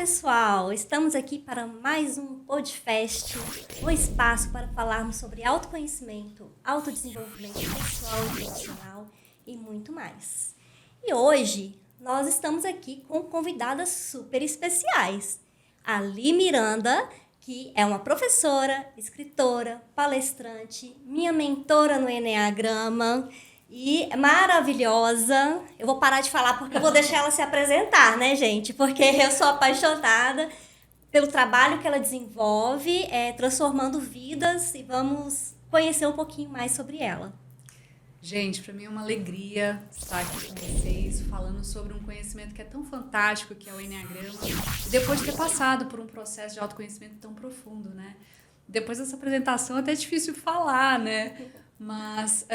pessoal! Estamos aqui para mais um podcast, um espaço para falarmos sobre autoconhecimento, autodesenvolvimento pessoal e profissional e muito mais. E hoje nós estamos aqui com convidadas super especiais. A Li Miranda, que é uma professora, escritora, palestrante, minha mentora no Enneagrama e maravilhosa. Eu vou parar de falar porque eu vou deixar ela se apresentar, né, gente? Porque eu sou apaixonada pelo trabalho que ela desenvolve, transformando vidas, e vamos conhecer um pouquinho mais sobre ela. Gente, para mim é uma alegria estar aqui com vocês, falando sobre um conhecimento que é tão fantástico, que é o Enneagrama, e depois de ter passado por um processo de autoconhecimento tão profundo, né? Depois dessa apresentação é até difícil falar, né? Mas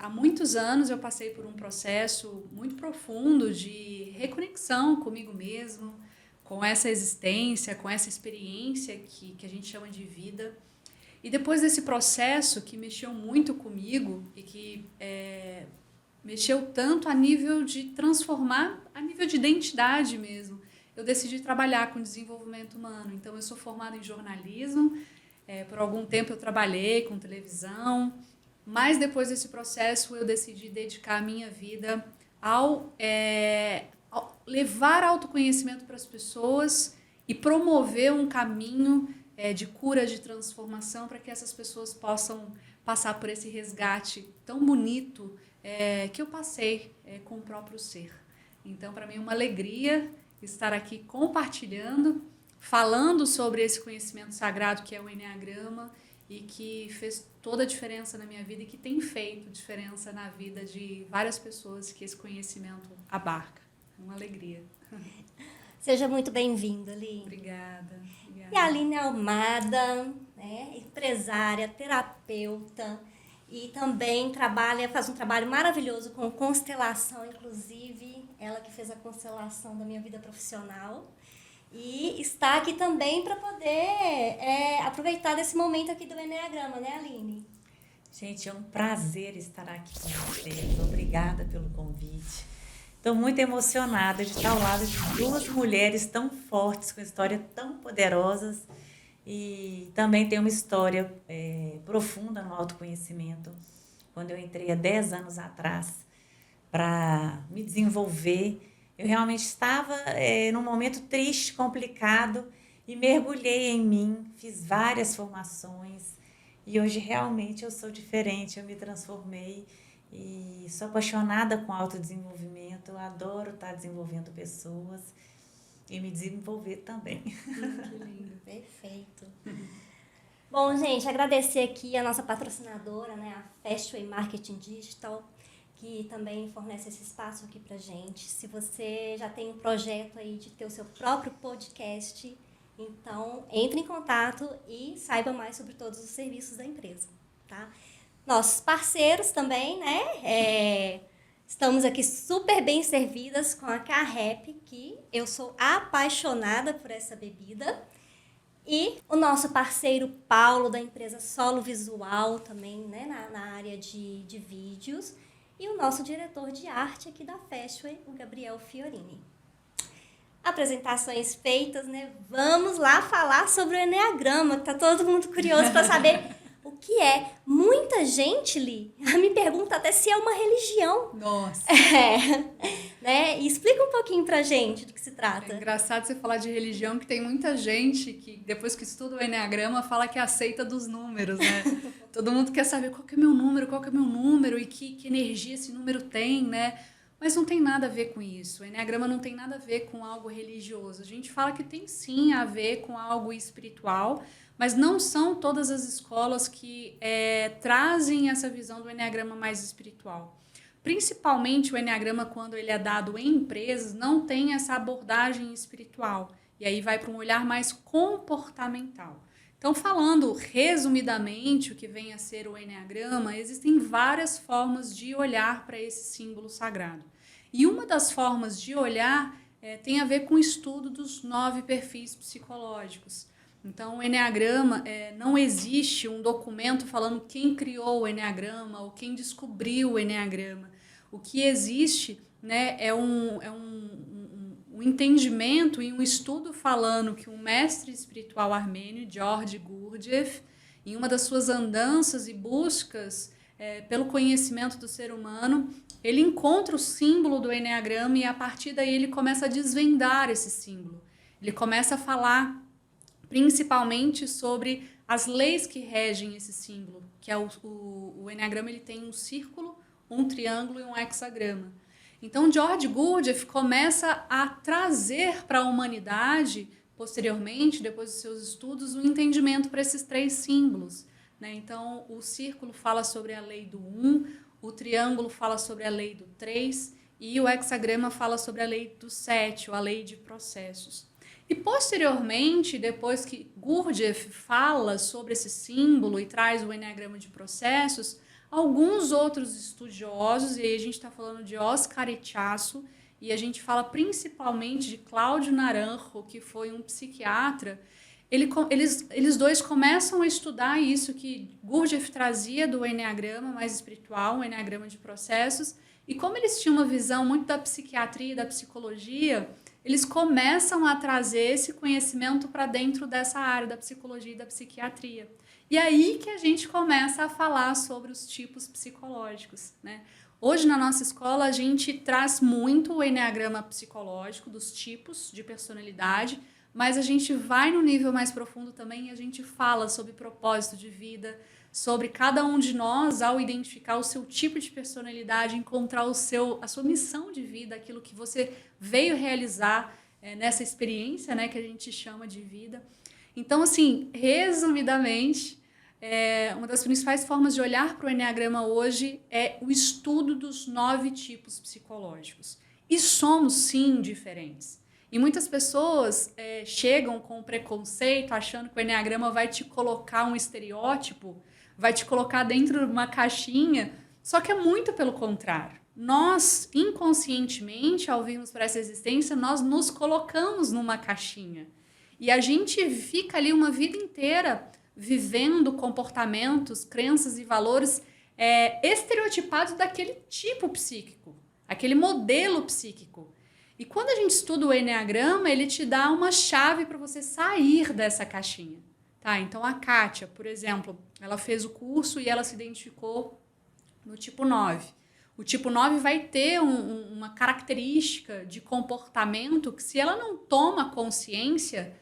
há muitos anos eu passei por um processo muito profundo de reconexão comigo mesmo, com essa existência, com essa experiência que a gente chama de vida. E depois desse processo que mexeu muito comigo e que mexeu tanto a nível de transformar, a nível de identidade mesmo, eu decidi trabalhar com desenvolvimento humano. Então, eu sou formada em jornalismo, por algum tempo eu trabalhei com televisão, mas depois desse processo eu decidi dedicar a minha vida ao levar autoconhecimento para as pessoas e promover um caminho de cura, de transformação, para que essas pessoas possam passar por esse resgate tão bonito que eu passei com o próprio ser. Então, para mim é uma alegria estar aqui compartilhando, falando sobre esse conhecimento sagrado que é o Enneagrama e que fez toda a diferença na minha vida e que tem feito diferença na vida de várias pessoas que esse conhecimento abarca. É uma alegria. Seja muito bem-vinda, Li. Obrigada. E a Aline Almada, né, empresária, terapeuta, e também faz um trabalho maravilhoso com constelação, inclusive ela que fez a constelação da minha vida profissional. E está aqui também para poder aproveitar desse momento aqui do Enneagrama, né, Aline? Gente, é um prazer estar aqui com vocês. Obrigada pelo convite. Estou muito emocionada de estar ao lado de duas mulheres tão fortes, com histórias tão poderosas, e também tem uma história profunda no autoconhecimento. Quando eu entrei há 10 anos atrás para me desenvolver, eu realmente estava num momento triste, complicado, e mergulhei em mim, fiz várias formações, e hoje realmente eu sou diferente, eu me transformei. E sou apaixonada com autodesenvolvimento, eu adoro estar desenvolvendo pessoas e me desenvolver também. Que lindo, perfeito. Bom, gente, agradecer aqui a nossa patrocinadora, né, a Fastway Marketing Digital, que também fornece esse espaço aqui pra gente. Se você já tem um projeto aí de ter o seu próprio podcast, então entre em contato e saiba mais sobre todos os serviços da empresa, tá? Nossos parceiros também, né? Estamos aqui super bem servidas com a Carrep, que eu sou apaixonada por essa bebida. E o nosso parceiro Paulo, da empresa Solo Visual, também, né? Na área de vídeos. E o nosso diretor de arte aqui da Fastway, o Gabriel Fiorini. Apresentações feitas, né? Vamos lá falar sobre o Enneagrama, que tá todo mundo curioso para saber o que é. Muita gente, Li, me pergunta até se é uma religião. Nossa! Né? E explica um pouquinho pra gente do que se trata. É engraçado você falar de religião, que tem muita gente que, depois que estuda o Enneagrama, fala que é a seita dos números, né? Todo mundo quer saber qual que é meu número e que energia esse número tem, né? Mas não tem nada a ver com isso. O Enneagrama não tem nada a ver com algo religioso. A gente fala que tem sim a ver com algo espiritual, mas não são todas as escolas que trazem essa visão do Enneagrama mais espiritual. Principalmente o Enneagrama, quando ele é dado em empresas, não tem essa abordagem espiritual. E aí vai para um olhar mais comportamental. Então, falando resumidamente o que vem a ser o Enneagrama, existem várias formas de olhar para esse símbolo sagrado. E uma das formas de olhar tem a ver com o estudo dos 9 perfis psicológicos. Então, o Enneagrama, não existe um documento falando quem criou o Enneagrama ou quem descobriu o Enneagrama. O que existe, né, é um um entendimento e um estudo falando que um mestre espiritual armênio, George Gurdjieff, em uma das suas andanças e buscas pelo conhecimento do ser humano, ele encontra o símbolo do eneagrama e a partir daí ele começa a desvendar esse símbolo. Ele começa a falar principalmente sobre as leis que regem esse símbolo, que é o eneagrama ele tem um círculo, um triângulo e um hexagrama. Então, George Gurdjieff começa a trazer para a humanidade, posteriormente, depois dos seus estudos, um entendimento para esses 3 símbolos, né? Então, o círculo fala sobre a lei do 1, o triângulo fala sobre a lei do 3 e o hexagrama fala sobre a lei do 7, ou a lei de processos. E, posteriormente, depois que Gurdjieff fala sobre esse símbolo e traz o eneagrama de processos, alguns outros estudiosos, e aí a gente está falando de Oscar Ichaço, e a gente fala principalmente de Cláudio Naranjo, que foi um psiquiatra, eles dois começam a estudar isso que Gurdjieff trazia do eneagrama mais espiritual, o eneagrama de processos, e como eles tinham uma visão muito da psiquiatria e da psicologia, eles começam a trazer esse conhecimento para dentro dessa área da psicologia e da psiquiatria. E aí que a gente começa a falar sobre os tipos psicológicos, né? Hoje, na nossa escola, a gente traz muito o eneagrama psicológico, dos tipos de personalidade, mas a gente vai no nível mais profundo também e a gente fala sobre propósito de vida, sobre cada um de nós, ao identificar o seu tipo de personalidade, encontrar a sua missão de vida, aquilo que você veio realizar nessa experiência, né, que a gente chama de vida. Então, assim, resumidamente, uma das principais formas de olhar para o eneagrama hoje é o estudo dos 9 tipos psicológicos. E somos, sim, diferentes. E muitas pessoas chegam com preconceito, achando que o eneagrama vai te colocar um estereótipo, vai te colocar dentro de uma caixinha, só que é muito pelo contrário. Nós, inconscientemente, ao virmos para essa existência, nós nos colocamos numa caixinha. E a gente fica ali uma vida inteira vivendo comportamentos, crenças e valores estereotipados daquele tipo psíquico, aquele modelo psíquico. E quando a gente estuda o eneagrama, ele te dá uma chave para você sair dessa caixinha. Tá? Então, a Kátia, por exemplo, ela fez o curso e ela se identificou no tipo 9. O tipo 9 vai ter uma característica de comportamento que, se ela não toma consciência,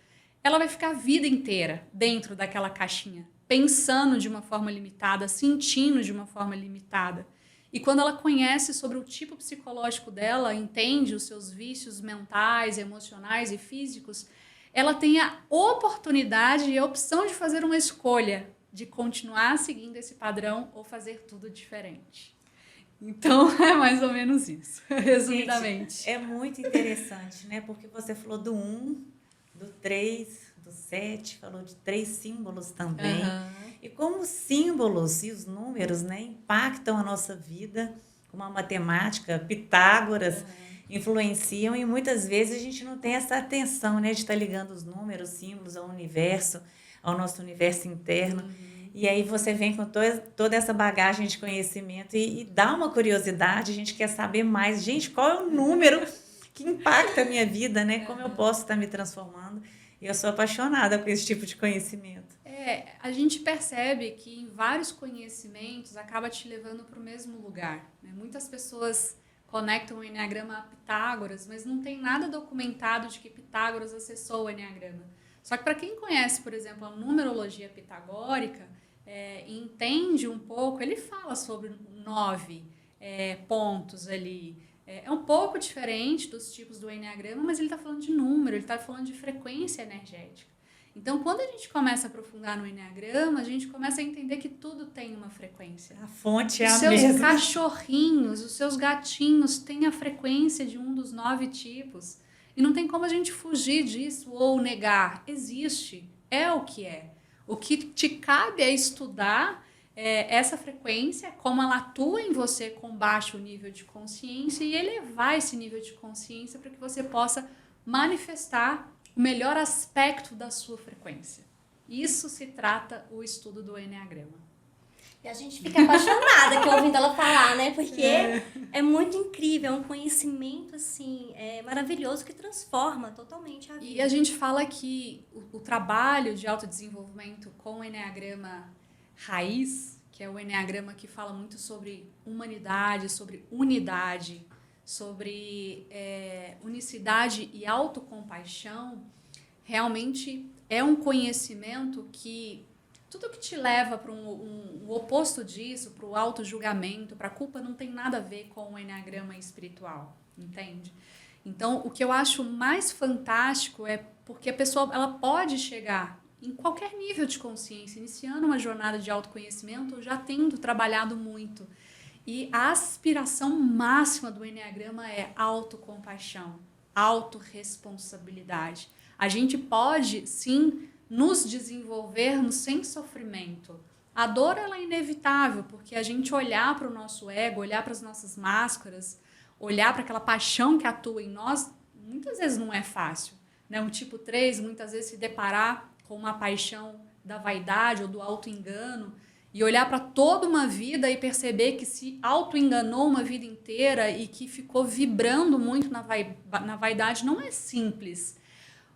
ela vai ficar a vida inteira dentro daquela caixinha, pensando de uma forma limitada, sentindo de uma forma limitada. E quando ela conhece sobre o tipo psicológico dela, entende os seus vícios mentais, emocionais e físicos, ela tem a oportunidade e a opção de fazer uma escolha, de continuar seguindo esse padrão ou fazer tudo diferente. Então, é mais ou menos isso, resumidamente. Gente, é muito interessante, né? Porque você falou do 1, do 3, do 7, falou de 3 símbolos também. E como os símbolos e os números, né, impactam a nossa vida, como a matemática, Pitágoras, influenciam, e muitas vezes a gente não tem essa atenção, né, de estar ligando os números, símbolos ao universo, ao nosso universo interno. E aí você vem com toda essa bagagem de conhecimento e dá uma curiosidade, a gente quer saber mais. Gente, qual é o número que impacta a minha vida, né? Como eu posso estar me transformando? E eu sou apaixonada por esse tipo de conhecimento. A gente percebe que em vários conhecimentos acaba te levando para o mesmo lugar, né? Muitas pessoas conectam o eneagrama a Pitágoras, mas não tem nada documentado de que Pitágoras acessou o eneagrama. Só que para quem conhece, por exemplo, a numerologia pitagórica, entende um pouco, ele fala sobre 9 pontos ali. É um pouco diferente dos tipos do eneagrama, mas ele está falando de número, ele está falando de frequência energética. Então, quando a gente começa a aprofundar no eneagrama, a gente começa a entender que tudo tem uma frequência. A fonte é a mesma. Os seus mesma. cachorrinhos, os seus gatinhos têm a frequência de um dos 9 tipos. E não tem como a gente fugir disso ou negar. Existe, é o que é. O que te cabe é estudar essa frequência, como ela atua em você com baixo nível de consciência e elevar esse nível de consciência para que você possa manifestar o melhor aspecto da sua frequência. Isso se trata o estudo do eneagrama. E a gente fica apaixonada aqui ouvindo ela falar, né? Porque é muito incrível, é um conhecimento, assim, maravilhoso que transforma totalmente a vida. E a gente fala que o trabalho de autodesenvolvimento com o Eneagrama Raiz, que é o Eneagrama que fala muito sobre humanidade, sobre unidade, sobre unicidade e autocompaixão, realmente é um conhecimento que tudo que te leva para o oposto disso, para o auto-julgamento, para a culpa, não tem nada a ver com o Eneagrama espiritual, entende? Então, o que eu acho mais fantástico é porque a pessoa ela pode chegar em qualquer nível de consciência, iniciando uma jornada de autoconhecimento, já tendo trabalhado muito. E a aspiração máxima do Eneagrama é autocompaixão, autorresponsabilidade. A gente pode, sim, nos desenvolvermos sem sofrimento. A dor ela é inevitável, porque a gente olhar para o nosso ego, olhar para as nossas máscaras, olhar para aquela paixão que atua em nós, muitas vezes não é fácil. Né? Um tipo 3, muitas vezes se deparar com uma paixão da vaidade ou do auto-engano e olhar para toda uma vida e perceber que se auto-enganou uma vida inteira e que ficou vibrando muito na vaidade não é simples.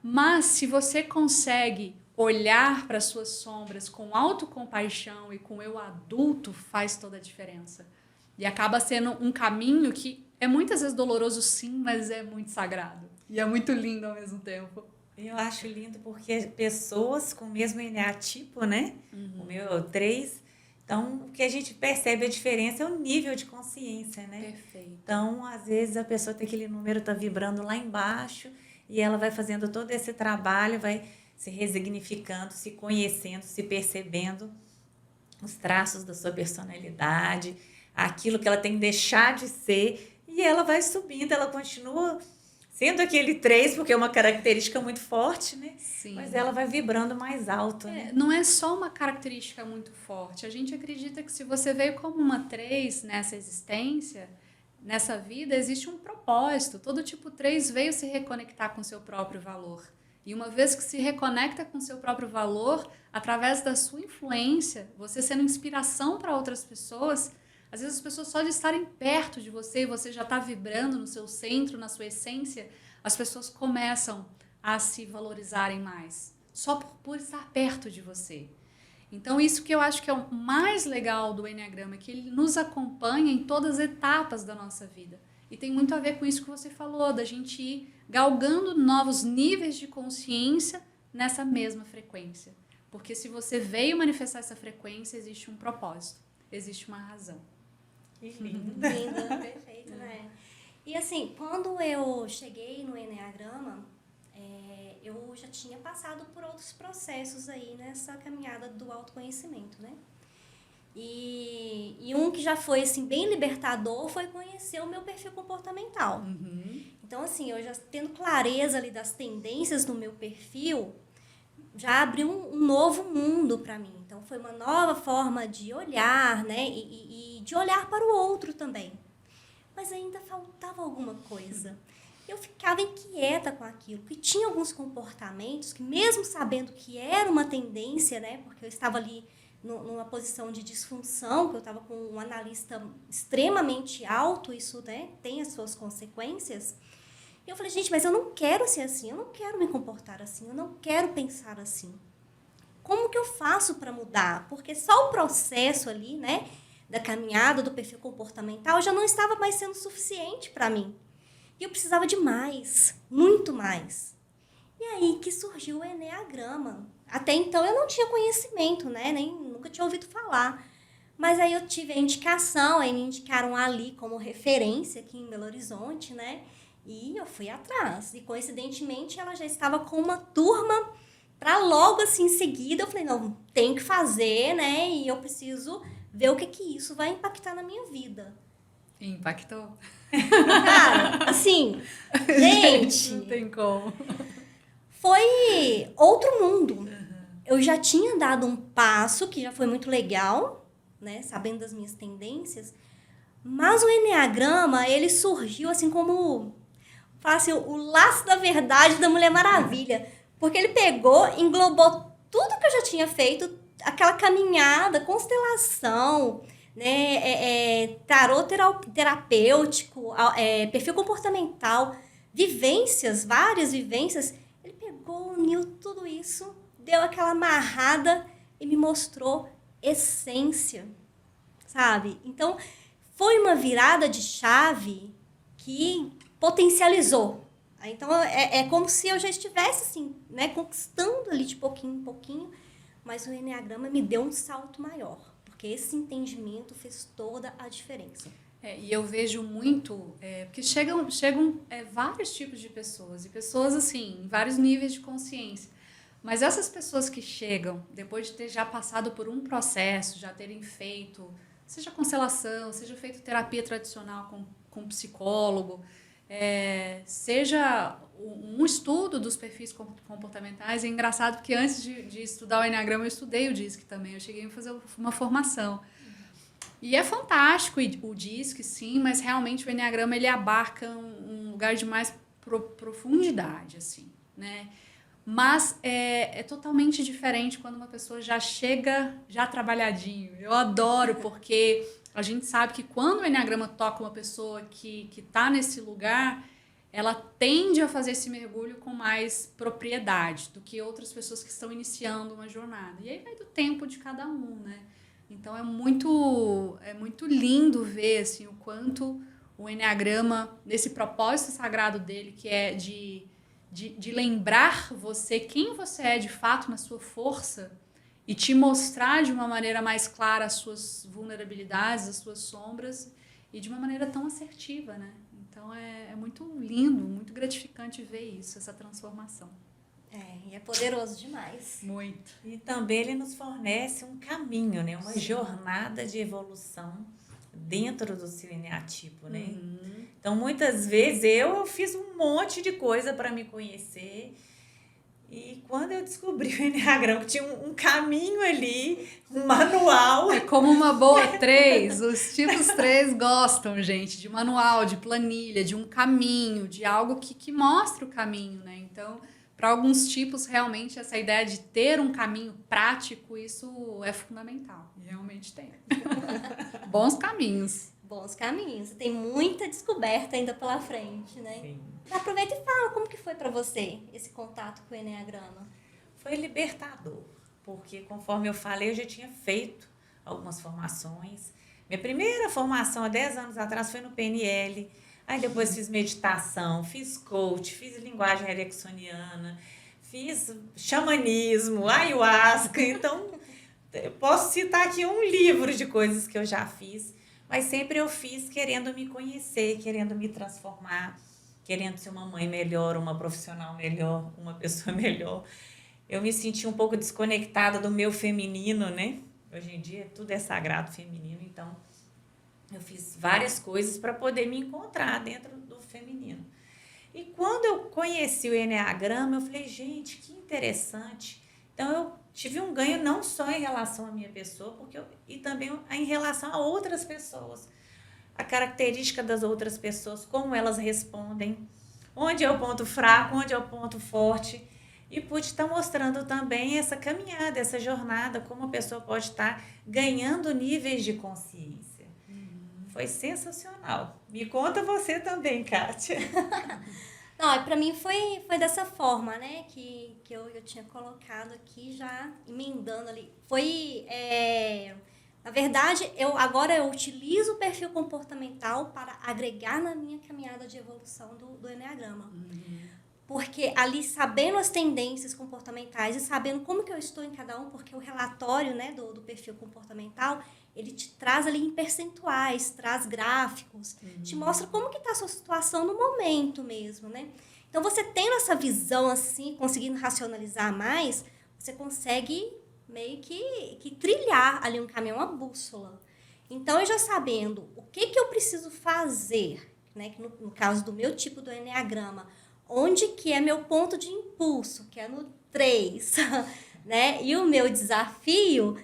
Mas se você consegue olhar para as suas sombras com autocompaixão e com eu adulto, faz toda a diferença. E acaba sendo um caminho que é muitas vezes doloroso sim, mas é muito sagrado. E é muito lindo ao mesmo tempo. Eu acho lindo porque pessoas com o mesmo eneatipo, né? O meu 3. Então, o que a gente percebe a diferença é o nível de consciência, né? Perfeito. Então, às vezes a pessoa tem aquele número, tá vibrando lá embaixo e ela vai fazendo todo esse trabalho, vai se resignificando, se conhecendo, se percebendo os traços da sua personalidade, aquilo que ela tem que deixar de ser, e ela vai subindo, ela continua sendo aquele 3, porque é uma característica muito forte, né? Sim. Mas ela vai vibrando mais alto, né? Não é só uma característica muito forte. A gente acredita que se você veio como uma 3 nessa existência, nessa vida, existe um propósito. Todo tipo 3 veio se reconectar com seu próprio valor. E uma vez que se reconecta com seu próprio valor, através da sua influência, você sendo inspiração para outras pessoas, às vezes as pessoas só de estarem perto de você e você já está vibrando no seu centro, na sua essência, as pessoas começam a se valorizarem mais, só por estar perto de você. Então isso que eu acho que é o mais legal do Eneagrama, que ele nos acompanha em todas as etapas da nossa vida. E tem muito a ver com isso que você falou, da gente ir galgando novos níveis de consciência nessa mesma frequência. Porque se você veio manifestar essa frequência, existe um propósito, existe uma razão. Que lindo. Lindo, perfeito, né? E assim, quando eu cheguei no Eneagrama, eu já tinha passado por outros processos aí nessa caminhada do autoconhecimento, né? E um que já foi, assim, bem libertador foi conhecer o meu perfil comportamental. Então, assim, eu já tendo clareza ali das tendências do meu perfil, já abriu um novo mundo para mim. Então, foi uma nova forma de olhar, né? E de olhar para o outro também. Mas ainda faltava alguma coisa. Eu ficava inquieta com aquilo, porque tinha alguns comportamentos que, mesmo sabendo que era uma tendência, né? Porque eu estava ali numa posição de disfunção, que eu estava com um analista extremamente alto, isso, né, tem as suas consequências. E eu falei, gente, mas eu não quero ser assim, eu não quero me comportar assim, eu não quero pensar assim. Como que eu faço para mudar? Porque só o processo ali, né, da caminhada do perfil comportamental já não estava mais sendo suficiente para mim. E eu precisava de mais, muito mais. E aí que surgiu o Eneagrama. Até então eu não tinha conhecimento, né? Nunca tinha ouvido falar. Mas aí eu tive a indicação, aí me indicaram ali como referência aqui em Belo Horizonte, né? E eu fui atrás. E coincidentemente ela já estava com uma turma para logo assim em seguida. Eu falei, não, tenho que fazer, né? E eu preciso ver o que isso vai impactar na minha vida. Impactou? Cara, assim, gente... Não tem como. Foi outro mundo. Eu já tinha dado um passo, que já foi muito legal, né? Sabendo das minhas tendências. Mas o Eneagrama, ele surgiu assim como... Fala assim, o laço da verdade da Mulher Maravilha. Porque ele pegou, englobou tudo que eu já tinha feito, aquela caminhada, constelação, né, tarô terapêutico, perfil comportamental, vivências, várias vivências. Ele pegou, uniu tudo isso, deu aquela amarrada e me mostrou essência, sabe? Então, foi uma virada de chave que potencializou. Então, é como se eu já estivesse, assim, né, conquistando ali de pouquinho em pouquinho, mas o Eneagrama me deu um salto maior, porque esse entendimento fez toda a diferença. E eu vejo muito, porque chegam vários tipos de pessoas, e pessoas, assim, em vários níveis de consciência. Mas essas pessoas que chegam, depois de ter já passado por um processo, já terem feito, seja constelação, seja feito terapia tradicional com psicólogo, seja um estudo dos perfis comportamentais. É engraçado porque antes de estudar o Eneagrama, eu estudei o DISC também. Eu cheguei a fazer uma formação. E é fantástico o DISC, sim, mas realmente o Eneagrama ele abarca um lugar de mais profundidade, assim, né? Mas é totalmente diferente quando uma pessoa já chega já trabalhadinho. Eu adoro, porque a gente sabe que quando o Eneagrama toca uma pessoa que está nesse lugar, ela tende a fazer esse mergulho com mais propriedade do que outras pessoas que estão iniciando uma jornada. E aí vai do tempo de cada um, né? Então é muito lindo ver assim, o quanto o Eneagrama, nesse propósito sagrado dele, que é de lembrar você quem você é de fato na sua força e te mostrar de uma maneira mais clara as suas vulnerabilidades, as suas sombras, e de uma maneira tão assertiva, né? Então é muito lindo, muito gratificante ver isso, essa transformação. E é poderoso demais. Muito. E também ele nos fornece um caminho, né? Uma jornada de evolução dentro do seu eneatipo, né? Uhum. Então, muitas vezes eu fiz um monte de coisa para me conhecer. E quando eu descobri o Eneagrama, que tinha um caminho ali, um manual. É como uma boa 3, os tipos 3 gostam, gente, de manual, de planilha, de um caminho, de algo que mostre o caminho, né? Então, para alguns tipos, realmente, essa ideia de ter um caminho prático, isso é fundamental. E realmente tem. Bons caminhos. Bons caminhos. Tem muita descoberta ainda pela frente, né? Sim. Aproveita e fala como que foi para você esse contato com o Eneagrama. Foi libertador, porque conforme eu falei, eu já tinha feito algumas formações. Minha primeira formação há 10 anos atrás foi no PNL. Aí depois fiz meditação, fiz coach, fiz linguagem ericksoniana, fiz xamanismo, ayahuasca. Então, eu posso citar aqui um livro de coisas que eu já fiz, mas sempre eu fiz querendo me conhecer, querendo me transformar, querendo ser uma mãe melhor, uma profissional melhor, uma pessoa melhor. Eu me senti um pouco desconectada do meu feminino, né? Hoje em dia tudo é sagrado feminino, então eu fiz várias coisas para poder me encontrar dentro do feminino. E quando eu conheci o Eneagrama, eu falei, gente, que interessante. Então eu tive um ganho não só em relação à minha pessoa, e também em relação a outras pessoas. A característica das outras pessoas, como elas respondem, onde é o ponto fraco, onde é o ponto forte. E pude estar mostrando também essa caminhada, essa jornada, como a pessoa pode estar ganhando níveis de consciência. Foi sensacional. Me conta você também, Kátia. Não, para mim foi dessa forma, né? Que eu tinha colocado aqui, já emendando ali. Na verdade, agora eu utilizo o perfil comportamental para agregar na minha caminhada de evolução do Eneagrama. Porque ali, sabendo as tendências comportamentais e sabendo como que eu estou em cada um, porque o relatório, né, do perfil comportamental, ele te traz ali em percentuais, traz gráficos, te mostra como que está a sua situação no momento mesmo, né? Então, você tendo essa visão assim, conseguindo racionalizar mais, você consegue meio que trilhar ali um caminho, uma bússola. Então, eu já sabendo o que eu preciso fazer, né, que no caso do meu tipo do Eneagrama, onde que é meu ponto de impulso, que é no 3, né? E o meu desafio,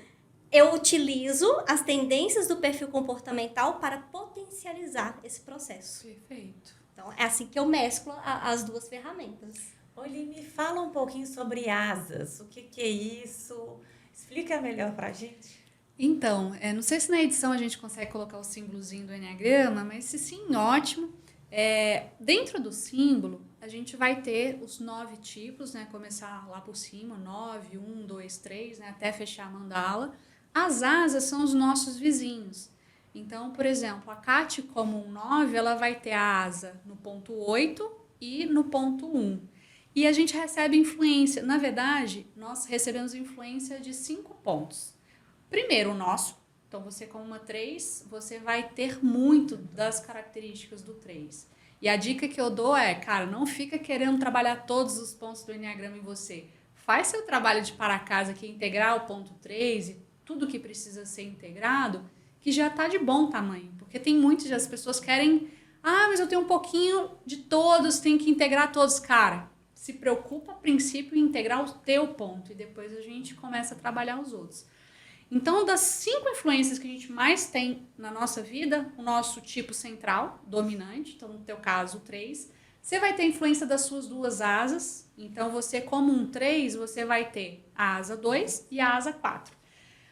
eu utilizo as tendências do perfil comportamental para potencializar esse processo. Perfeito. Então, é assim que eu mesclo as duas ferramentas. Olha, me fala um pouquinho sobre asas. O que é isso? Explica melhor pra gente. Então, não sei se na edição a gente consegue colocar o símbolozinho do Enneagrama, mas se sim, ótimo. Dentro do símbolo, a gente vai ter os 9 tipos, né? Começar lá por cima, 9, 1, 2, 3, né? Até fechar a mandala. As asas são os nossos vizinhos. Então, por exemplo, a Kati, como um 9, ela vai ter a asa no ponto 8 e no ponto 1. E a gente recebe influência. Na verdade, nós recebemos influência de 5 pontos. Primeiro, o nosso. Então, você como uma 3, você vai ter muito das características do 3. E a dica que eu dou é, cara, não fica querendo trabalhar todos os pontos do Enneagrama em você. Faz seu trabalho de para casa, que é integrar o ponto 3 e tudo que precisa ser integrado, que já está de bom tamanho. Porque tem muitas das pessoas que querem, mas eu tenho um pouquinho de todos, tem que integrar todos. Cara, se preocupa a princípio em integrar o teu ponto e depois a gente começa a trabalhar os outros. Então, das 5 influências que a gente mais tem na nossa vida, o nosso tipo central, dominante, então no teu caso o 3, você vai ter influência das suas 2 asas. Então, você como um 3, você vai ter a asa 2 e a asa 4.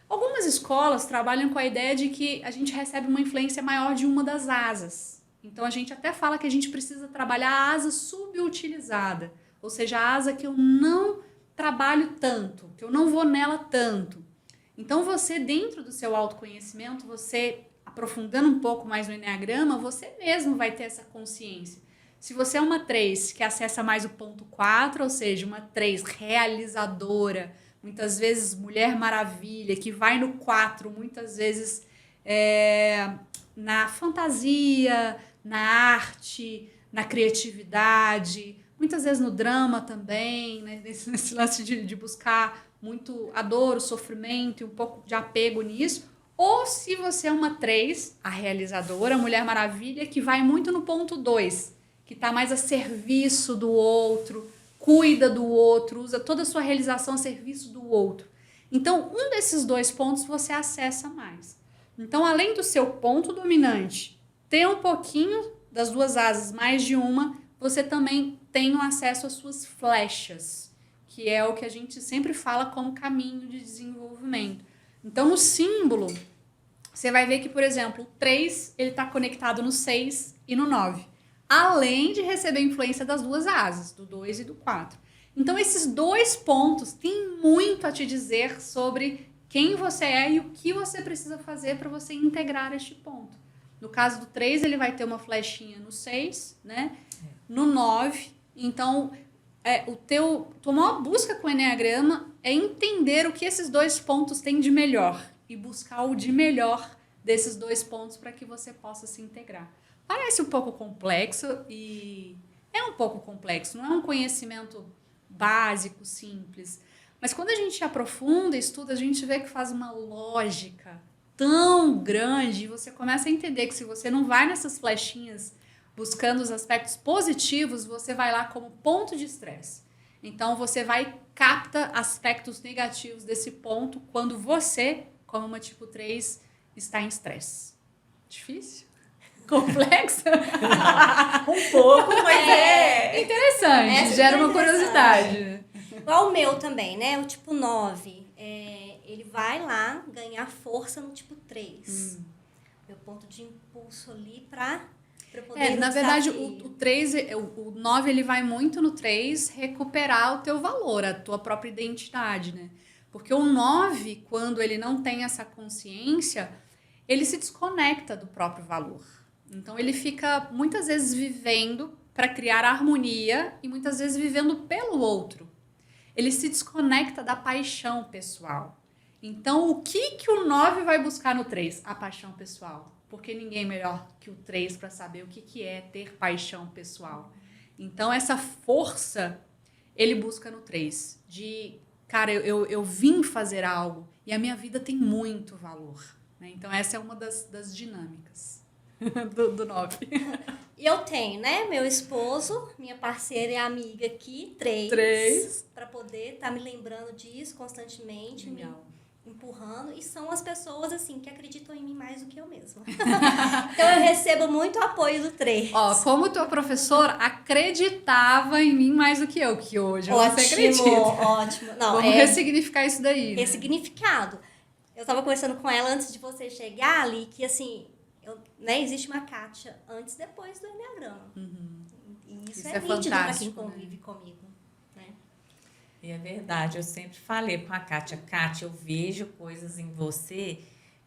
Algumas escolas trabalham com a ideia de que a gente recebe uma influência maior de uma das asas. Então, a gente até fala que a gente precisa trabalhar a asa subutilizada, ou seja, a asa que eu não trabalho tanto, que eu não vou nela tanto. Então, você, dentro do seu autoconhecimento, você aprofundando um pouco mais no Enneagrama, você mesmo vai ter essa consciência. Se você é uma 3 que acessa mais o ponto 4, ou seja, uma 3 realizadora, muitas vezes Mulher Maravilha, que vai no 4, muitas vezes na fantasia, na arte, na criatividade, muitas vezes no drama também, né? Nesse lance de buscar muito a dor, o sofrimento e um pouco de apego nisso. Ou se você é uma 3, a realizadora, a Mulher Maravilha, que vai muito no ponto 2, que está mais a serviço do outro, cuida do outro, usa toda a sua realização a serviço do outro. Então, um desses 2 pontos você acessa mais. Então, além do seu ponto dominante, ter um pouquinho das 2 asas, mais de uma, você também tem o acesso às suas flechas, que é o que a gente sempre fala como caminho de desenvolvimento. Então, no símbolo, você vai ver que, por exemplo, o 3 ele está conectado no 6 e no 9, além de receber influência das 2 asas, do 2 e do 4. Então, esses 2 pontos têm muito a te dizer sobre quem você é e o que você precisa fazer para você integrar este ponto. No caso do 3, ele vai ter uma flechinha no 6, né? No 9, então... tua maior busca com o Enneagrama é entender o que esses 2 pontos têm de melhor e buscar o de melhor desses 2 pontos para que você possa se integrar. Parece um pouco complexo e é um pouco complexo, não é um conhecimento básico, simples. Mas quando a gente aprofunda e estuda, a gente vê que faz uma lógica tão grande e você começa a entender que se você não vai nessas flechinhas buscando os aspectos positivos, você vai lá como ponto de estresse. Então, você capta aspectos negativos desse ponto quando você, como uma tipo 3, está em estresse. Difícil? Complexo? Um pouco, mas interessante, gera uma curiosidade. Igual o meu também, né? O tipo 9, ele vai lá ganhar força no tipo 3. Meu ponto de impulso ali para poder na verdade, o 3, o 9, ele vai muito no 3 recuperar o teu valor, a tua própria identidade, né? Porque o 9, quando ele não tem essa consciência, ele se desconecta do próprio valor. Então, ele fica muitas vezes vivendo para criar harmonia e muitas vezes vivendo pelo outro. Ele se desconecta da paixão pessoal. Então, o que o 9 vai buscar no 3? A paixão pessoal. Porque ninguém é melhor que o 3 para saber o que é ter paixão pessoal. Então, essa força, ele busca no 3. De, cara, eu vim fazer algo e a minha vida tem muito valor. Né? Então, essa é uma das dinâmicas do 9. E eu tenho, né? Meu esposo, minha parceira e amiga aqui, 3. Para poder estar me lembrando disso constantemente. Legal. empurrando, e são as pessoas, assim, que acreditam em mim mais do que eu mesma. Então, eu recebo muito apoio do 3. Ó, como tua professora acreditava em mim mais do que eu, que hoje você acredita. Ótimo. Não, Vamos ressignificar isso daí, né? Ressignificado. Eu tava conversando com ela antes de você chegar ali, que, assim, né, existe uma Kátia antes e depois do Enneagrama. E isso é nítido para quem convive comigo. E é verdade, eu sempre falei com a Kátia, Kátia, eu vejo coisas em você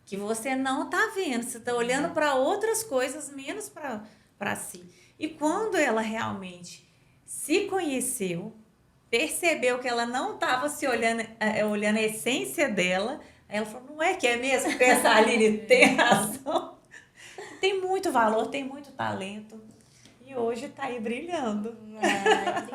que você não tá vendo, você tá olhando para outras coisas, menos para si. E quando ela realmente se conheceu, percebeu que ela não estava se olhando a essência dela, aí ela falou, não é que é mesmo que essa Aline tem razão? Tem muito valor, tem muito talento. E hoje tá aí brilhando. Obrigada.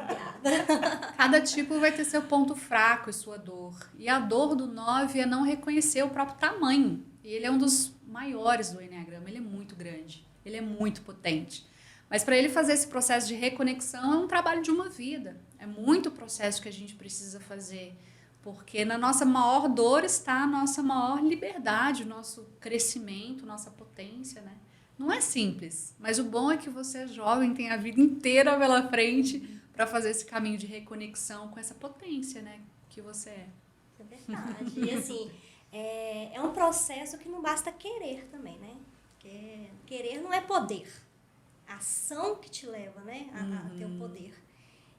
Cada tipo vai ter seu ponto fraco e sua dor. E a dor do 9 é não reconhecer o próprio tamanho. E ele é um dos maiores do Enneagrama. Ele é muito grande. Ele é muito potente. Mas para ele fazer esse processo de reconexão é um trabalho de uma vida. É muito processo que a gente precisa fazer. Porque na nossa maior dor está a nossa maior liberdade, o nosso crescimento, nossa potência, né? Não é simples, mas o bom é que você é jovem, tem a vida inteira pela frente para fazer esse caminho de reconexão com essa potência, né, que você é. É verdade. E assim, é um processo que não basta querer também, né? Porque querer não é poder. A ação que te leva, né, a ter o poder.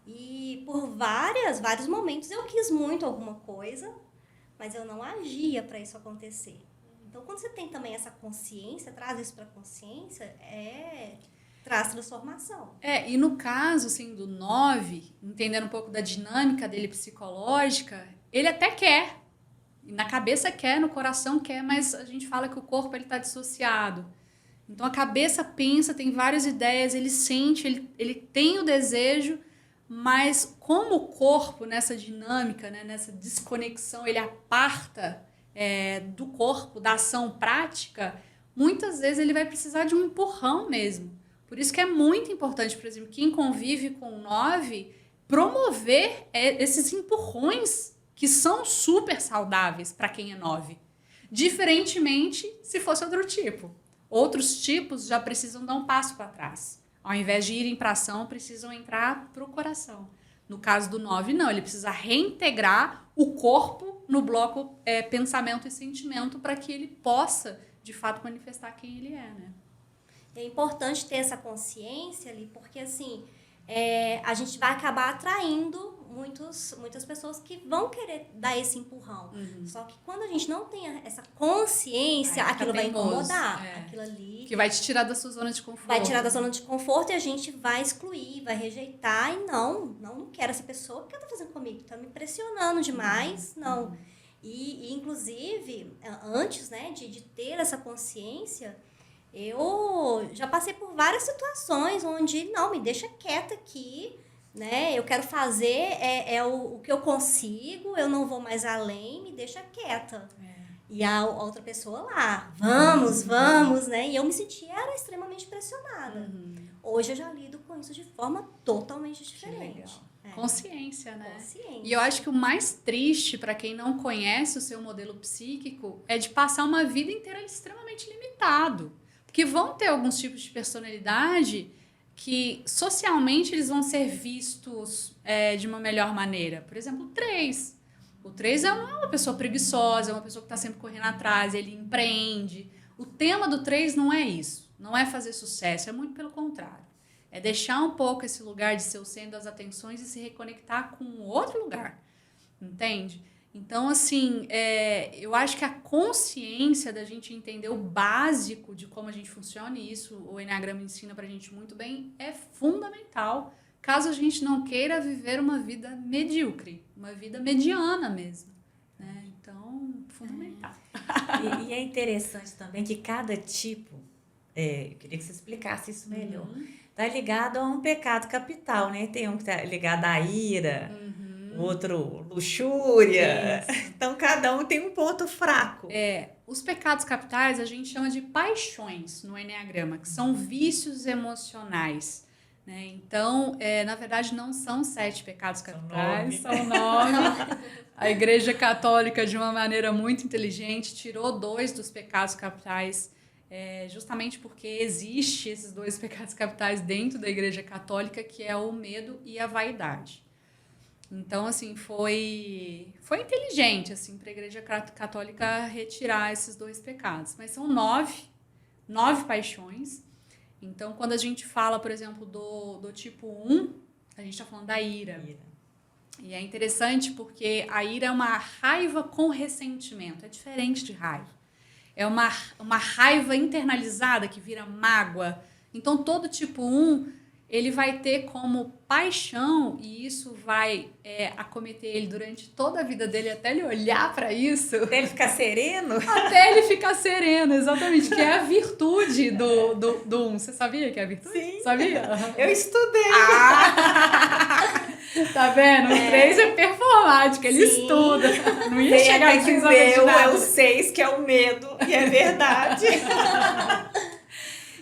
E por vários momentos eu quis muito alguma coisa, mas eu não agia para isso acontecer. Então, quando você tem também essa consciência, traz isso para a consciência, traz transformação. E no caso, assim, do 9, entendendo um pouco da dinâmica dele psicológica, ele até quer. Na cabeça quer, no coração quer, mas a gente fala que o corpo está dissociado. Então, a cabeça pensa, tem várias ideias, ele sente, ele tem o desejo, mas como o corpo, nessa dinâmica, né, nessa desconexão, ele aparta do corpo, da ação prática, muitas vezes ele vai precisar de um empurrão mesmo. Por isso que é muito importante, por exemplo, quem convive com o 9, promover esses empurrões que são super saudáveis para quem é 9. Diferentemente se fosse outro tipo. Outros tipos já precisam dar um passo para trás. Ao invés de irem para a ação, precisam entrar para o coração. No caso do 9, não. Ele precisa reintegrar o corpo no bloco pensamento e sentimento para que ele possa, de fato, manifestar quem ele é, né? É importante ter essa consciência ali, porque assim, a gente vai acabar atraindo muitas pessoas que vão querer dar esse empurrão. Só que quando a gente não tem essa consciência, aquilo vai incomodar. Aquilo ali... Que vai te tirar da sua zona de conforto. Vai tirar da zona de conforto e a gente vai excluir, vai rejeitar. E não quero essa pessoa. O que ela tá fazendo comigo? Tá me pressionando demais? Não. E inclusive, antes, né, de ter essa consciência... Eu já passei por várias situações onde, não, me deixa quieta aqui, né? Eu quero fazer o que eu consigo, eu não vou mais além, me deixa quieta. E a outra pessoa lá, vamos, né? E eu me sentia extremamente pressionada. Hoje eu já lido com isso de forma totalmente diferente. Consciência, né? Consciência. E eu acho que o mais triste para quem não conhece o seu modelo psíquico é de passar uma vida inteira extremamente limitado. Porque vão ter alguns tipos de personalidade que socialmente eles vão ser vistos de uma melhor maneira. Por exemplo, o 3. O 3 não é uma pessoa preguiçosa, é uma pessoa que está sempre correndo atrás, ele empreende. O tema do 3 não é isso, não é fazer sucesso, é muito pelo contrário. É deixar um pouco esse lugar de ser o centro das atenções e se reconectar com outro lugar, entende? Então, assim, eu acho que a consciência da gente entender o básico de como a gente funciona, e isso o Enneagrama ensina pra gente muito bem, é fundamental, caso a gente não queira viver uma vida medíocre, uma vida mediana mesmo, né? Então, fundamental. E é interessante também que cada tipo, eu queria que você explicasse isso melhor, tá ligado a um pecado capital, né? Tem um que tá ligado à ira, outro luxúria. Então, cada um tem um ponto fraco. Os pecados capitais a gente chama de paixões no Enneagrama, que são vícios emocionais, né? Então, na verdade, não são 7 pecados capitais, São são 9. A Igreja Católica, de uma maneira muito inteligente, tirou 2 dos pecados capitais, justamente porque existe esses 2 pecados capitais dentro da Igreja Católica, que é o medo e a vaidade. Então, assim, foi inteligente, assim, para a Igreja Católica retirar esses 2 pecados. Mas são 9 paixões. Então, quando a gente fala, por exemplo, do tipo 1, a gente está falando da ira. E é interessante porque a ira é uma raiva com ressentimento. É diferente de raiva. É uma raiva internalizada que vira mágoa. Então, todo tipo 1, ele vai ter como paixão, e isso vai acometer ele durante toda a vida dele, até ele olhar para isso. Até ele ficar sereno? Até ele ficar sereno, exatamente, que é a virtude do 1. Você sabia que é a virtude? Sim. Sabia? Eu estudei. Tá vendo? O 3 é performático, ele estuda. Não ia Tem chegar até aqui que sem o saber de meu nada. é o 6, que é o medo, e é verdade.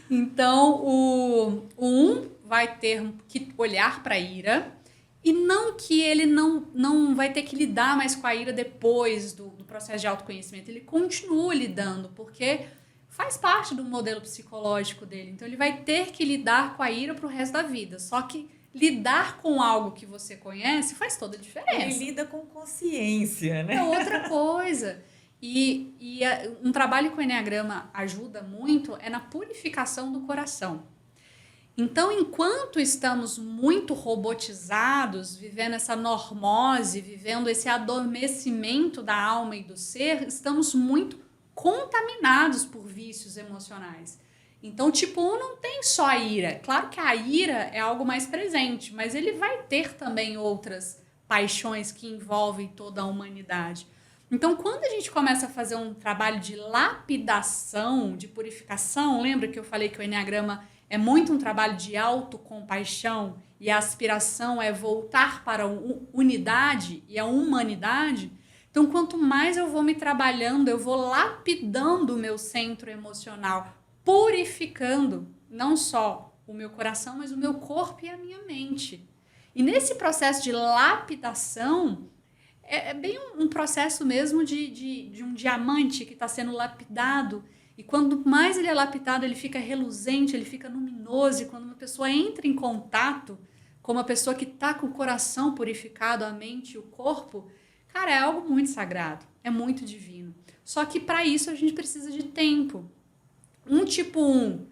Então, o 1 vai ter que olhar para a ira, e não que ele não vai ter que lidar mais com a ira depois do processo de autoconhecimento. Ele continua lidando, porque faz parte do modelo psicológico dele. Então, ele vai ter que lidar com a ira pro resto da vida. Só que lidar com algo que você conhece faz toda a diferença. Ele lida com consciência, né? É outra coisa. Um trabalho que o Enneagrama ajuda muito é na purificação do coração. Então, enquanto estamos muito robotizados, vivendo essa normose, vivendo esse adormecimento da alma e do ser, estamos muito contaminados por vícios emocionais. Então, tipo 1 não tem só a ira. Claro que a ira é algo mais presente, mas ele vai ter também outras paixões que envolvem toda a humanidade. Então, quando a gente começa a fazer um trabalho de lapidação, de purificação, lembra que eu falei que o Enneagrama é muito um trabalho de autocompaixão e a aspiração é voltar para a unidade e a humanidade? Então, quanto mais eu vou me trabalhando, eu vou lapidando o meu centro emocional, purificando não só o meu coração, mas o meu corpo e a minha mente. E nesse processo de lapidação, é bem um processo mesmo de um diamante que está sendo lapidado. E quanto mais ele é lapidado, ele fica reluzente, ele fica luminoso. E quando uma pessoa entra em contato com uma pessoa que está com o coração purificado, a mente e o corpo, cara, é algo muito sagrado, é muito divino. Só que para isso a gente precisa de tempo. Um tipo 1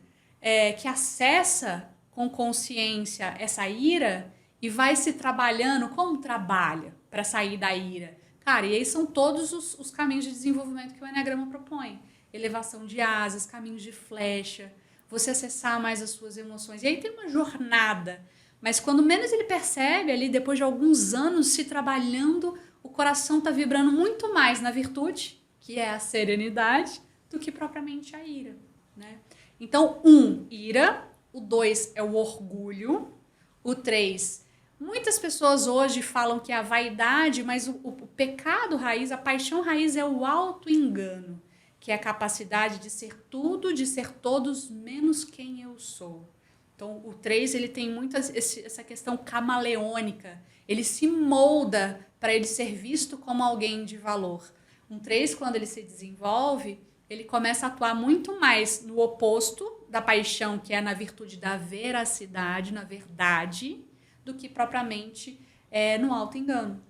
que acessa com consciência essa ira e vai se trabalhando, como trabalha para sair da ira? Cara, e aí são todos os caminhos de desenvolvimento que o Enneagrama propõe. Elevação de asas, caminhos de flecha, você acessar mais as suas emoções. E aí tem uma jornada, mas quando menos ele percebe, ali depois de alguns anos se trabalhando, o coração está vibrando muito mais na virtude, que é a serenidade, do que propriamente a ira, né? Então, 1, ira. O 2 é o orgulho. O 3, muitas pessoas hoje falam que é a vaidade, mas o pecado raiz, a paixão raiz é o auto-engano, que é a capacidade de ser tudo, de ser todos, menos quem eu sou. Então, o 3, ele tem muito essa questão camaleônica. Ele se molda para ele ser visto como alguém de valor. Um 3, quando ele se desenvolve, ele começa a atuar muito mais no oposto da paixão, que é na virtude da veracidade, na verdade, do que propriamente no auto-engano.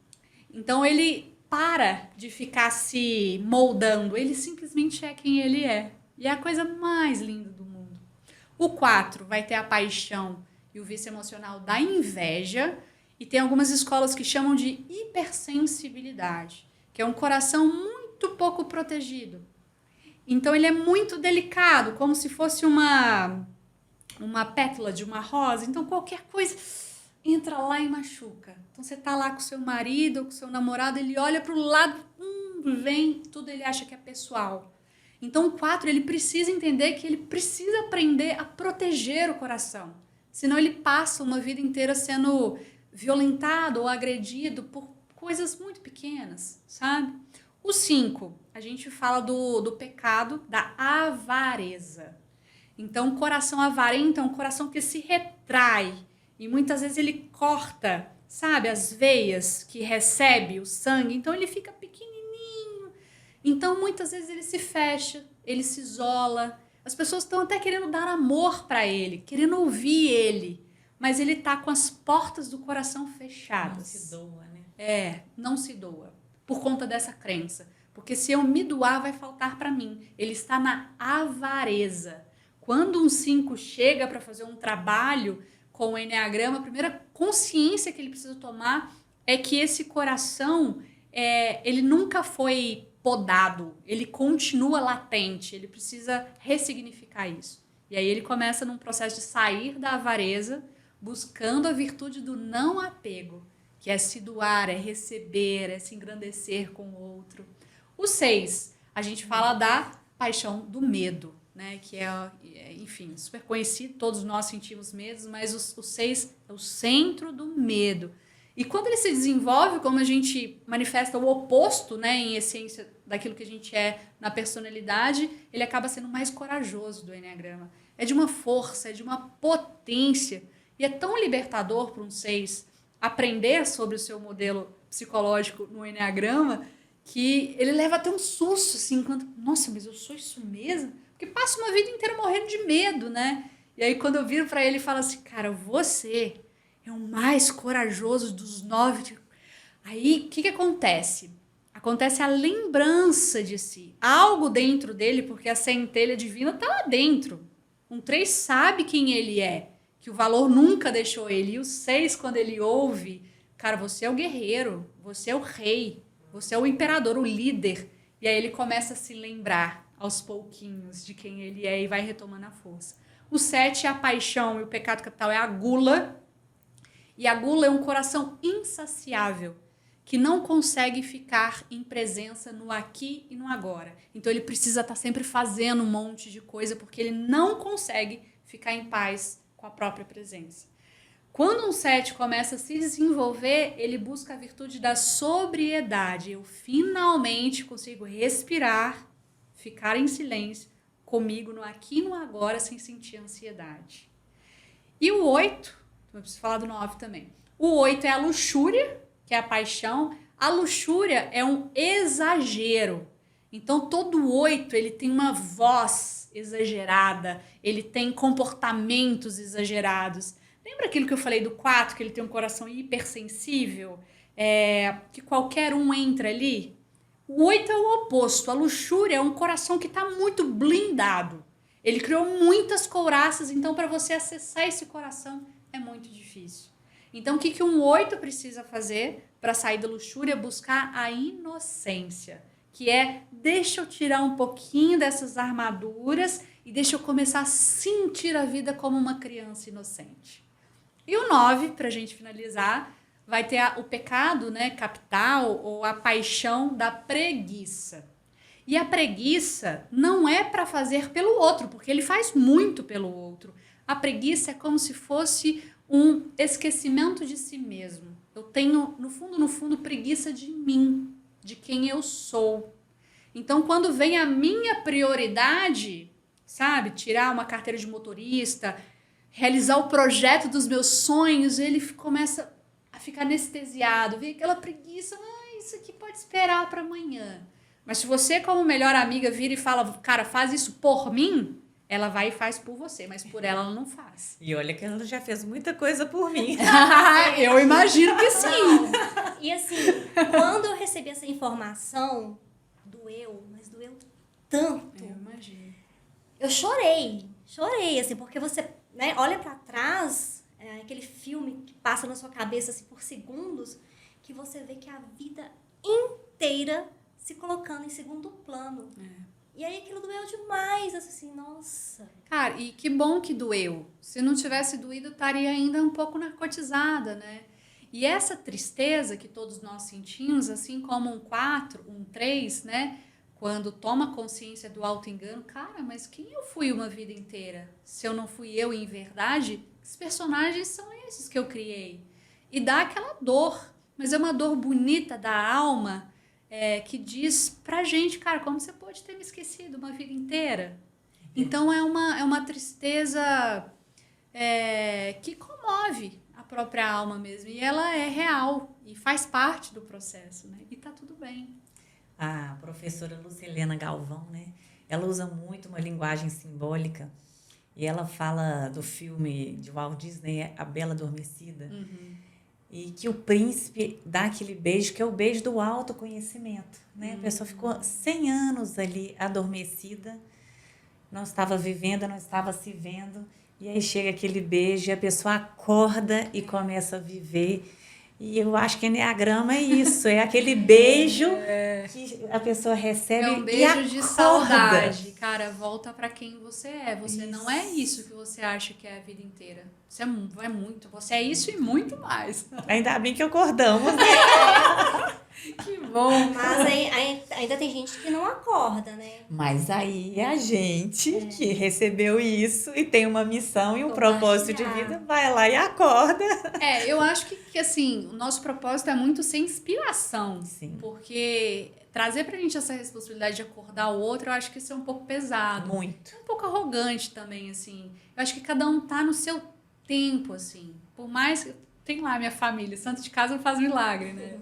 Então, ele para de ficar se moldando, ele simplesmente é quem ele é. E é a coisa mais linda do mundo. O 4 vai ter a paixão e o vício emocional da inveja, e tem algumas escolas que chamam de hipersensibilidade, que é um coração muito pouco protegido. Então ele é muito delicado, como se fosse uma pétala de uma rosa. Então qualquer coisa entra lá e machuca. Então você tá lá com seu marido ou com seu namorado, ele olha para o lado, vem, tudo ele acha que é pessoal. Então o 4, ele precisa entender que ele precisa aprender a proteger o coração. Senão ele passa uma vida inteira sendo violentado ou agredido por coisas muito pequenas, sabe? O 5, a gente fala do pecado da avareza. Então, o coração avarento é um coração que se retrai, e muitas vezes ele corta, sabe, as veias que recebe o sangue, então ele fica pequenininho. Então muitas vezes ele se fecha, ele se isola. As pessoas estão até querendo dar amor para ele, querendo ouvir ele, mas ele tá com as portas do coração fechadas. Não se doa, né? Não se doa, por conta dessa crença. Porque se eu me doar, vai faltar para mim. Ele está na avareza. Quando um 5 chega para fazer um trabalho com o Enneagrama, a primeira consciência que ele precisa tomar é que esse coração, ele nunca foi podado, ele continua latente, ele precisa ressignificar isso. E aí ele começa num processo de sair da avareza, buscando a virtude do não apego, que é se doar, é receber, é se engrandecer com o outro. O 6, a gente fala da paixão do medo, né? Que enfim, super conhecido, todos nós sentimos medos, mas o 6 é o centro do medo. E quando ele se desenvolve, como a gente manifesta o oposto, né, em essência daquilo que a gente é na personalidade, ele acaba sendo mais corajoso do Enneagrama. É de uma força, é de uma potência. E é tão libertador para um 6 aprender sobre o seu modelo psicológico no Enneagrama, que ele leva até um susto, assim, enquanto, nossa, mas eu sou isso mesmo? Porque passa uma vida inteira morrendo de medo, né? E aí quando eu viro para ele e falo assim, cara, você é o mais corajoso dos 9. Aí, o que acontece? Acontece a lembrança de si. Algo dentro dele, porque a centelha divina tá lá dentro. Um 3 sabe quem ele é, que o valor nunca deixou ele. E o 6, quando ele ouve, cara, você é o guerreiro, você é o rei, você é o imperador, o líder. E aí ele começa a se lembrar aos pouquinhos de quem ele é e vai retomando a força. O 7 é a paixão e o pecado capital é a gula. E a gula é um coração insaciável, que não consegue ficar em presença no aqui e no agora. Então ele precisa estar sempre fazendo um monte de coisa, porque ele não consegue ficar em paz com a própria presença. Quando um 7 começa a se desenvolver, ele busca a virtude da sobriedade. Eu finalmente consigo respirar, ficar em silêncio comigo no aqui e no agora, sem sentir ansiedade. E o 8, eu preciso falar do 9 também. O 8 é a luxúria, que é a paixão. A luxúria é um exagero. Então, todo 8, ele tem uma voz exagerada, ele tem comportamentos exagerados. Lembra aquilo que eu falei do 4, que ele tem um coração hipersensível? Que qualquer um entra ali? O 8 é o oposto. A luxúria é um coração que está muito blindado. Ele criou muitas couraças, então para você acessar esse coração é muito difícil. Então o que um 8 precisa fazer para sair da luxúria? Buscar a inocência, que é, deixa eu tirar um pouquinho dessas armaduras e deixa eu começar a sentir a vida como uma criança inocente. E o 9, para a gente finalizar, vai ter o pecado, né, capital, ou a paixão da preguiça. E a preguiça não é para fazer pelo outro, porque ele faz muito pelo outro. A preguiça é como se fosse um esquecimento de si mesmo. Eu tenho, no fundo, preguiça de mim, de quem eu sou. Então, quando vem a minha prioridade, sabe, tirar uma carteira de motorista, realizar o projeto dos meus sonhos, ele começa a ficar anestesiado, vem aquela preguiça, isso aqui pode esperar para amanhã. Mas se você, como melhor amiga, vira e fala, cara, faz isso por mim, ela vai e faz por você, mas por ela não faz. E olha que ela já fez muita coisa por mim. Eu imagino que sim. E assim, quando eu recebi essa informação, mas doeu tanto. Eu imagino. Eu chorei, assim, porque você, né, olha pra trás, aquele filme que passa na sua cabeça assim, por segundos, que você vê que a vida inteira se colocando em segundo plano. E aí aquilo doeu demais, assim, nossa. Cara, e que bom que doeu. Se não tivesse doído, eu estaria ainda um pouco narcotizada, né? E essa tristeza que todos nós sentimos, assim como um 4, um 3, né? Quando toma consciência do auto-engano, cara, mas quem eu fui uma vida inteira? Se eu não fui eu em verdade, os personagens são esses que eu criei. E dá aquela dor, mas é uma dor bonita da alma, que diz pra gente, cara, como você pode ter me esquecido uma vida inteira? Então é uma tristeza que comove própria alma mesmo. E ela é real e faz parte do processo, né? E tá tudo bem. A professora Lucilena Galvão, né? Ela usa muito uma linguagem simbólica e ela fala do filme de Walt Disney, A Bela Adormecida, e que o príncipe dá aquele beijo que é o beijo do autoconhecimento, né? A pessoa ficou 100 anos ali adormecida, não estava vivendo, não estava se vendo, e aí chega aquele beijo e a pessoa acorda e começa a viver. E eu acho que Enneagrama é isso, é aquele beijo que a pessoa recebe É um e beijo de acorda. saudade. Cara, volta pra quem você é. Você Isso. não é isso que você acha que é a vida inteira. Você é muito. Você é isso e muito mais. Ainda bem que acordamos, né? Que bom. Mas ainda tem gente que não acorda, né? Mas aí é a gente que recebeu isso e tem uma missão e um Compartilhar. propósito de vida, vai lá e acorda. Eu acho que assim, o nosso propósito é muito ser inspiração. Sim. Porque trazer pra gente essa responsabilidade de acordar o outro, eu acho que isso é um pouco pesado. Muito. Um pouco arrogante também, assim. Eu acho que cada um tá no seu tempo, assim. Por mais que... Tem lá minha família, santo de casa não faz milagre, né?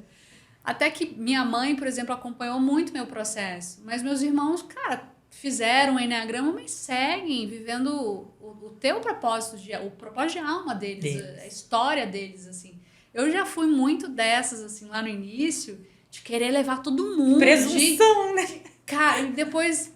Até que minha mãe, por exemplo, acompanhou muito meu processo. Mas meus irmãos, cara, fizeram o Enneagrama, mas seguem vivendo o teu propósito, o propósito de alma deles, a história deles, assim. Eu já fui muito dessas, assim, lá no início, de querer levar todo mundo. Presunção, né? Cara, e depois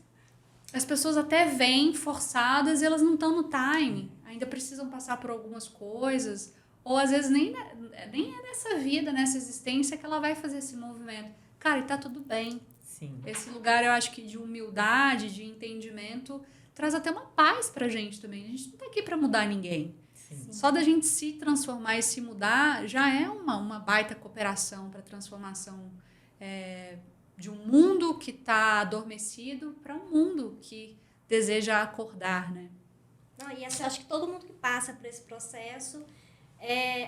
as pessoas até vêm forçadas e elas não estão no time. Ainda precisam passar por algumas coisas. Ou às vezes nem é nessa vida, nessa existência que ela vai fazer esse movimento. Cara, e tá tudo bem. Sim. Esse lugar, eu acho que de humildade, de entendimento, traz até uma paz pra gente também. A gente não tá aqui pra mudar ninguém. Sim. Só da gente se transformar e se mudar já é uma baita cooperação para transformação de um mundo que tá adormecido para um mundo que deseja acordar, né? Não, e assim, eu acho que todo mundo que passa por esse processo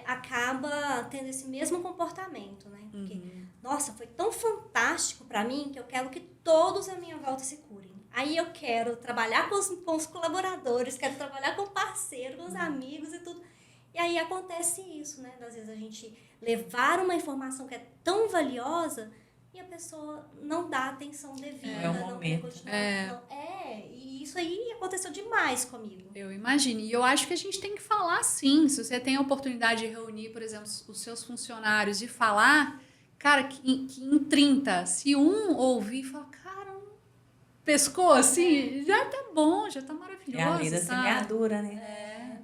acaba tendo esse mesmo comportamento, né? Porque, nossa, foi tão fantástico pra mim que eu quero que todos à minha volta se curem. Aí eu quero trabalhar com os colaboradores, quero trabalhar com parceiros, com os amigos e tudo. E aí acontece isso, né? Às vezes a gente levar uma informação que é tão valiosa e a pessoa não dá atenção devida, não quer continuar. E isso aí aconteceu demais comigo. Eu imagino. E eu acho que a gente tem que falar sim. Se você tem a oportunidade de reunir, por exemplo, os seus funcionários e falar, cara, que em 30, se um ouvir e falar, cara, pescou assim, já tá bom, já tá maravilhoso. É a lei da semeadura, né?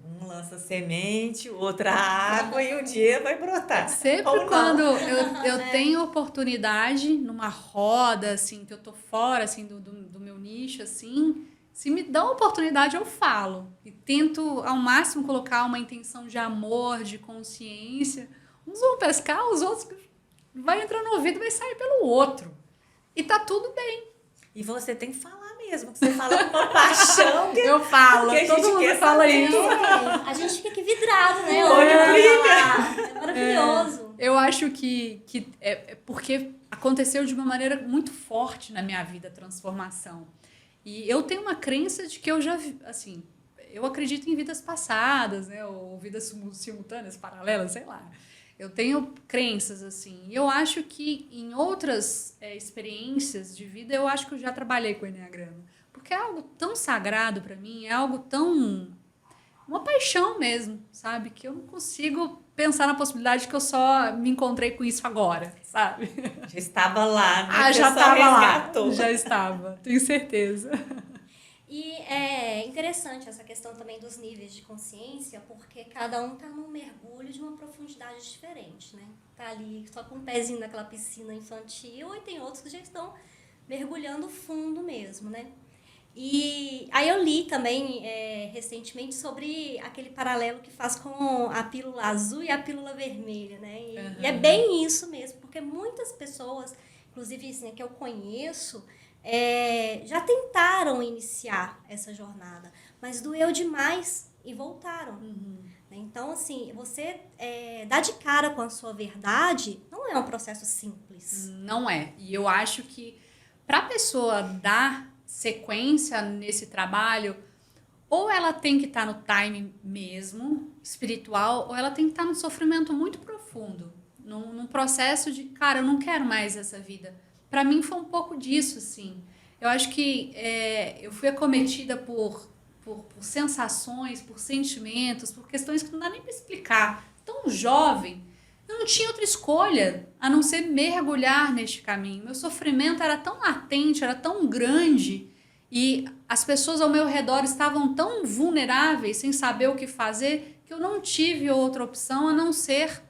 Um lança semente, o outro a água e um dia vai brotar. Sempre Ou quando não. eu tenho oportunidade numa roda, assim, que eu tô fora, assim, do meu nicho, assim, se me dá uma oportunidade, eu falo. E tento, ao máximo, colocar uma intenção de amor, de consciência. Uns vão pescar, os outros vai entrar no ouvido e vai sair pelo outro. E tá tudo bem. E você tem que falar mesmo, que você fala com uma paixão. Eu falo, que a todo gente mundo quer fala saber. isso. A gente fica aqui vidrado, né? Olha, Olhando brilha. lá. É maravilhoso. Eu acho que é porque aconteceu de uma maneira muito forte na minha vida a transformação. E eu tenho uma crença de que eu já, assim, eu acredito em vidas passadas, né? Ou vidas simultâneas, paralelas, sei lá. Eu tenho crenças, assim. E eu acho que em outras experiências de vida, eu acho que eu já trabalhei com o Enneagrama. Porque é algo tão sagrado para mim, é algo tão... uma paixão mesmo, sabe? Que eu não consigo pensar na possibilidade que eu só me encontrei com isso agora, sabe? Já estava lá, né? Já Você só estava lá. resgatou. Já estava, tenho certeza. E é interessante essa questão também dos níveis de consciência, porque cada um tá num mergulho de uma profundidade diferente, né? Tá ali só com um pezinho naquela piscina infantil, e tem outros que já estão mergulhando fundo mesmo, né? E aí eu li também recentemente sobre aquele paralelo que faz com a pílula azul e a pílula vermelha, né? E é bem isso mesmo, porque muitas pessoas, inclusive assim, que eu conheço, já tentaram iniciar essa jornada, mas doeu demais e voltaram. Então, assim, você dar de cara com a sua verdade não é um processo simples. Não é. E eu acho que para a pessoa dar sequência nesse trabalho, ou ela tem que estar no time mesmo, espiritual, ou ela tem que estar num sofrimento muito profundo, num processo de, cara, eu não quero mais essa vida. Para mim foi um pouco disso, assim. Eu acho que eu fui acometida por sensações, por sentimentos, por questões que não dá nem para explicar. Tão jovem, eu não tinha outra escolha a não ser mergulhar neste caminho. Meu sofrimento era tão latente, era tão grande, e as pessoas ao meu redor estavam tão vulneráveis, sem saber o que fazer, que eu não tive outra opção a não ser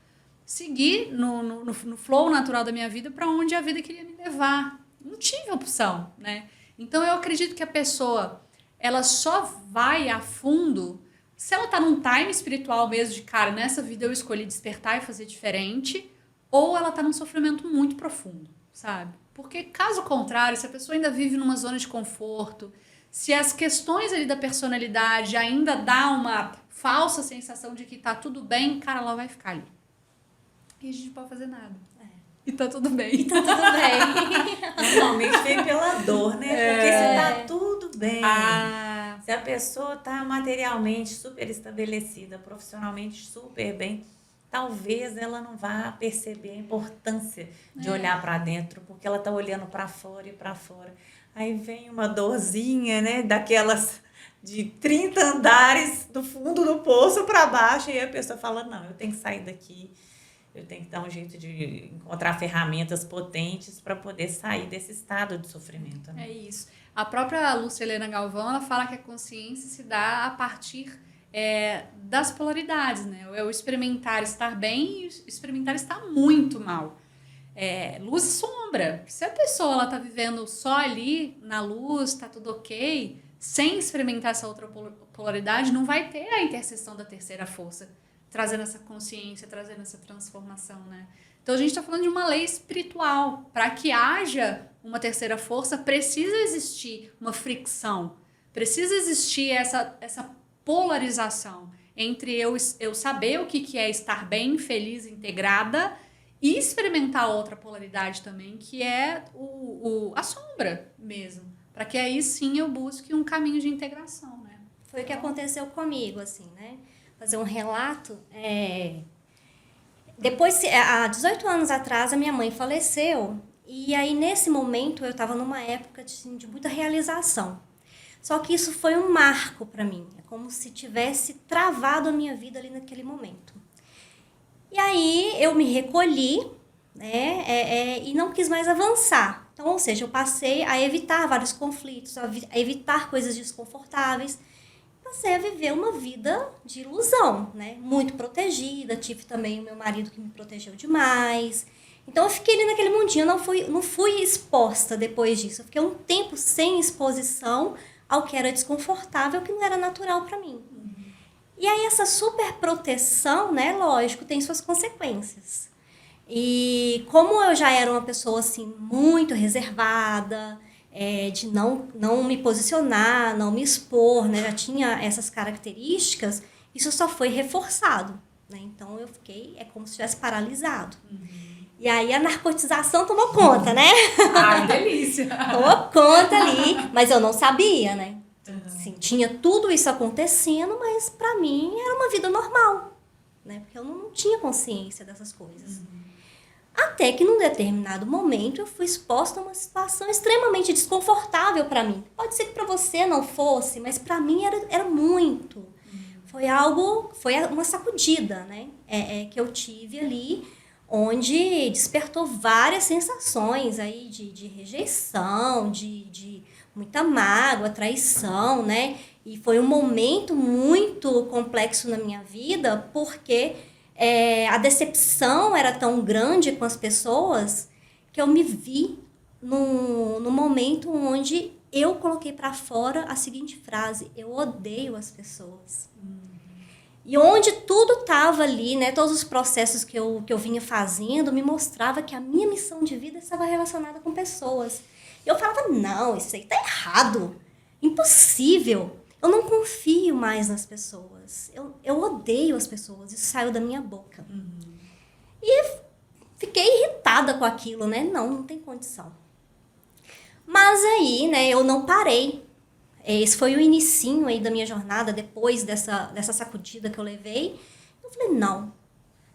seguir no flow natural da minha vida para onde a vida queria me levar. Não tive opção, né? Então eu acredito que a pessoa, ela só vai a fundo se ela tá num time espiritual mesmo de, cara, nessa vida eu escolhi despertar e fazer diferente, ou ela tá num sofrimento muito profundo, sabe? Porque caso contrário, se a pessoa ainda vive numa zona de conforto, se as questões ali da personalidade ainda dá uma falsa sensação de que tá tudo bem, cara, ela vai ficar ali. E a gente não pode fazer nada. E tá tudo bem. E tá tudo bem. Normalmente vem pela dor, né? Porque se tá tudo bem, se a pessoa tá materialmente super estabelecida, profissionalmente super bem, talvez ela não vá perceber a importância de olhar para dentro, porque ela tá olhando para fora e para fora. Aí vem uma dorzinha, né? Daquelas de 30 andares do fundo do poço para baixo, e a pessoa fala, não, eu tenho que sair daqui. Eu tenho que dar um jeito de encontrar ferramentas potentes para poder sair desse estado de sofrimento. Né? É isso. A própria Lúcia Helena Galvão, ela fala que a consciência se dá a partir das polaridades, né? É o experimentar estar bem e experimentar estar muito mal. Luz e sombra. Se a pessoa ela tá vivendo só ali na luz, tá tudo ok, sem experimentar essa outra polaridade, não vai ter a interseção da terceira força, trazendo essa consciência, trazendo essa transformação, né? Então a gente está falando de uma lei espiritual. Para que haja uma terceira força, precisa existir uma fricção, precisa existir essa polarização entre eu saber o que é estar bem, feliz, integrada, e experimentar outra polaridade também, que é a sombra mesmo. Para que aí sim eu busque um caminho de integração, né? Foi o que aconteceu comigo, assim, né? Fazer um relato. Depois, há 18 anos atrás, a minha mãe faleceu. E aí, nesse momento, eu estava numa época de muita realização. Só que isso foi um marco para mim. É como se tivesse travado a minha vida ali naquele momento. E aí, eu me recolhi, né? E não quis mais avançar. Então, ou seja, eu passei a evitar vários conflitos, a evitar coisas desconfortáveis. Passei a viver uma vida de ilusão, né? Muito protegida. Tive também o meu marido que me protegeu demais. Então, eu fiquei ali naquele mundinho. Eu não fui exposta depois disso. Eu fiquei um tempo sem exposição ao que era desconfortável, que não era natural para mim. E aí, essa super proteção, né? Lógico, tem suas consequências. E como eu já era uma pessoa, assim, muito reservada, de não me posicionar, não me expor, né? Já tinha essas características, isso só foi reforçado, né? Então, eu fiquei, como se estivesse paralisado. E aí, a narcotização tomou conta, né? Ai, delícia! Tomou conta ali, mas eu não sabia, né? Assim, tinha tudo isso acontecendo, mas para mim era uma vida normal, né? Porque eu não tinha consciência dessas coisas. Até que num determinado momento eu fui exposta a uma situação extremamente desconfortável para mim. Pode ser que para você não fosse, mas para mim era muito. Foi uma sacudida, né? Que eu tive ali, onde despertou várias sensações aí de rejeição, de muita mágoa, traição, né? E foi um momento muito complexo na minha vida, porque a decepção era tão grande com as pessoas que eu me vi no momento onde eu coloquei para fora a seguinte frase: eu odeio as pessoas. E onde tudo estava ali, né, todos os processos que eu vinha fazendo, me mostrava que a minha missão de vida estava relacionada com pessoas. E eu falava, não, isso aí tá errado, impossível. Eu não confio mais nas pessoas. Eu odeio as pessoas. Isso saiu da minha boca. E fiquei irritada com aquilo, né? Não tem condição. Mas aí, né, eu não parei. Esse foi o inicinho aí da minha jornada, depois dessa sacudida que eu levei. Eu falei, não,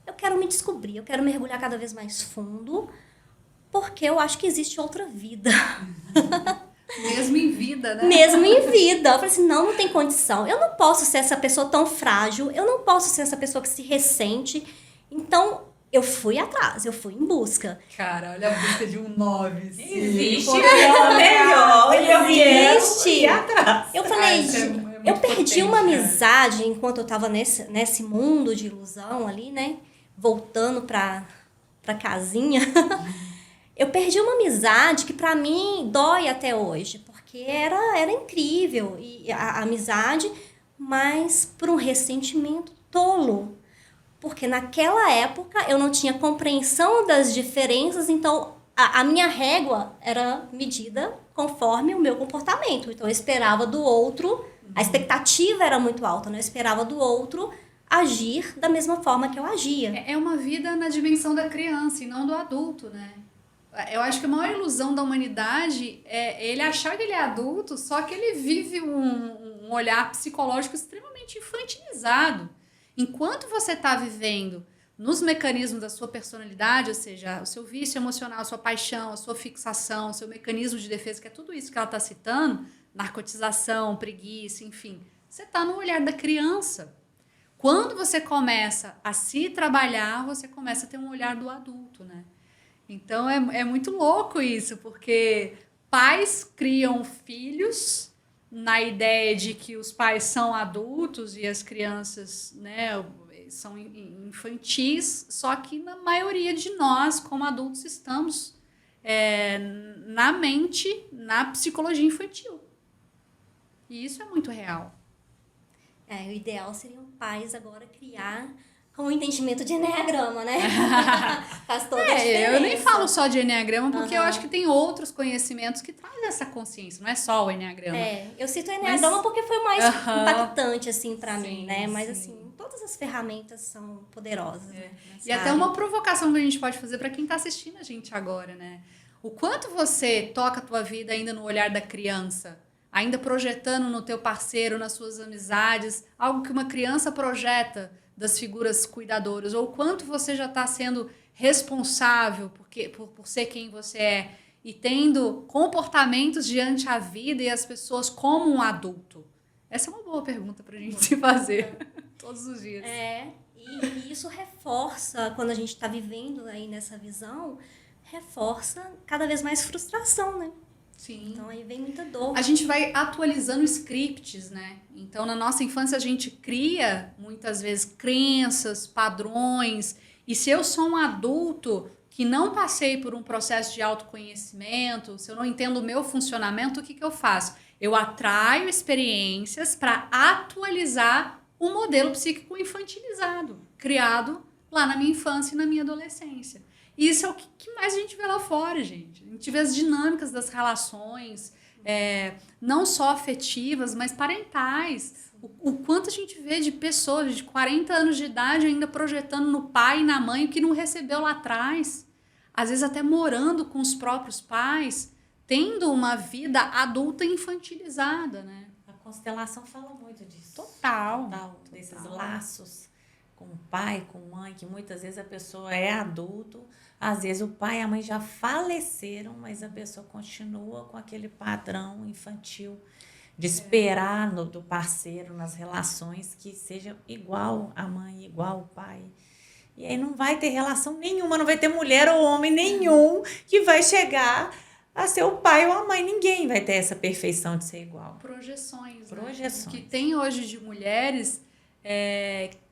eu quero me descobrir, eu quero mergulhar cada vez mais fundo, porque eu acho que existe outra vida. Mesmo em vida, né? Mesmo em vida. Eu falei assim, não tem condição. Eu não posso ser essa pessoa tão frágil, eu não posso ser essa pessoa que se ressente. Então, eu fui atrás, eu fui em busca. Cara, olha a busca de um 9. Existe melhor. Existe. Eu falei, isso é muito eu perdi potente, uma cara. amizade enquanto eu tava nesse mundo de ilusão ali, né? Voltando pra casinha. Eu perdi uma amizade que pra mim dói até hoje, porque era incrível e a amizade, mas por um ressentimento tolo. Porque naquela época eu não tinha compreensão das diferenças, então a minha régua era medida conforme o meu comportamento. Então eu esperava do outro, a expectativa era muito alta, né? Eu esperava do outro agir da mesma forma que eu agia. É uma vida na dimensão da criança e não do adulto, né? Eu acho que a maior ilusão da humanidade é ele achar que ele é adulto, só que ele vive um olhar psicológico extremamente infantilizado. Enquanto você está vivendo nos mecanismos da sua personalidade, ou seja, o seu vício emocional, a sua paixão, a sua fixação, o seu mecanismo de defesa, que é tudo isso que ela está citando, narcotização, preguiça, enfim, você está no olhar da criança. Quando você começa a se trabalhar, você começa a ter um olhar do adulto, né? Então é muito louco isso, porque pais criam filhos na ideia de que os pais são adultos e as crianças, né, são infantis, só que na maioria de nós, como adultos, estamos na mente, na psicologia infantil. E isso é muito real. O ideal seriam pais agora criar com o entendimento de enneagrama, né? Faz toda a diferença. Eu nem falo só de enneagrama, porque eu acho que tem outros conhecimentos que trazem essa consciência, não é só o enneagrama. Eu cito o enneagrama porque foi o mais impactante, assim, pra mim, né? Mas, assim, todas as ferramentas são poderosas, né? E até uma provocação que a gente pode fazer para quem tá assistindo a gente agora, né? O quanto você toca a tua vida ainda no olhar da criança, ainda projetando no teu parceiro, nas suas amizades, algo que uma criança projeta das figuras cuidadoras, ou quanto você já está sendo responsável por ser quem você é e tendo comportamentos diante a vida e as pessoas como um adulto. Essa é uma boa pergunta para a gente se fazer todos os dias. E isso reforça, quando a gente está vivendo aí nessa visão, reforça cada vez mais frustração, né? Sim. Então aí vem muita dor. A gente vai atualizando scripts, né? Então, na nossa infância, a gente cria, muitas vezes, crenças, padrões. E se eu sou um adulto que não passei por um processo de autoconhecimento, se eu não entendo o meu funcionamento, o que eu faço? Eu atraio experiências para atualizar um modelo psíquico infantilizado, criado lá na minha infância e na minha adolescência. E isso é o que mais a gente vê lá fora, gente. A gente vê as dinâmicas das relações, não só afetivas, mas parentais. O quanto a gente vê de pessoas de 40 anos de idade ainda projetando no pai e na mãe o que não recebeu lá atrás. Às vezes até morando com os próprios pais, tendo uma vida adulta infantilizada, né? A constelação fala muito disso. Total. Desses laços com o pai, com a mãe, que muitas vezes a pessoa é adulto, às vezes o pai e a mãe já faleceram, mas a pessoa continua com aquele padrão infantil de esperar do parceiro nas relações que seja igual a mãe, igual o pai. E aí não vai ter relação nenhuma, não vai ter mulher ou homem nenhum que vai chegar a ser o pai ou a mãe. Ninguém vai ter essa perfeição de ser igual. Projeções. Projeções. Né? O que tem hoje de mulheres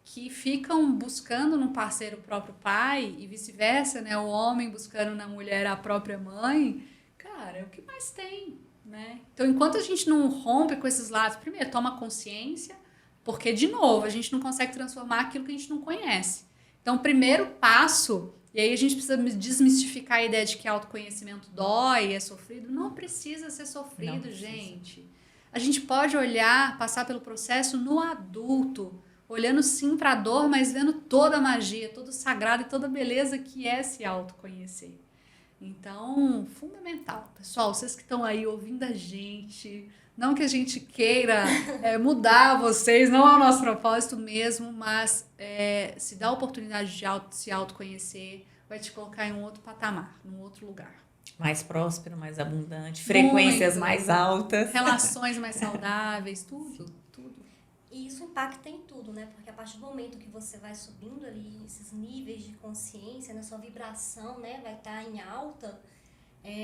que ficam buscando no parceiro o próprio pai e vice-versa, né? O homem buscando na mulher a própria mãe. Cara, é o que mais tem, né? Então, enquanto a gente não rompe com esses lados, primeiro, toma consciência, porque, de novo, a gente não consegue transformar aquilo que a gente não conhece. Então, o primeiro passo, e aí a gente precisa desmistificar a ideia de que autoconhecimento dói, é sofrido. Não precisa ser sofrido, gente. A gente pode olhar, passar pelo processo no adulto, olhando sim para a dor, mas vendo toda a magia, todo o sagrado e toda a beleza que é se autoconhecer. Então, fundamental. Pessoal, vocês que estão aí ouvindo a gente, Não que a gente queira mudar vocês, não é o nosso propósito mesmo, mas se dá a oportunidade de se autoconhecer, vai te colocar em um outro patamar, num outro lugar. Mais próspero, mais abundante, frequências Muito. mais altas. Relações mais saudáveis, tudo. E isso impacta em tudo, né? Porque a partir do momento que você vai subindo ali esses níveis de consciência, né? Sua vibração, né? Vai estar em alta,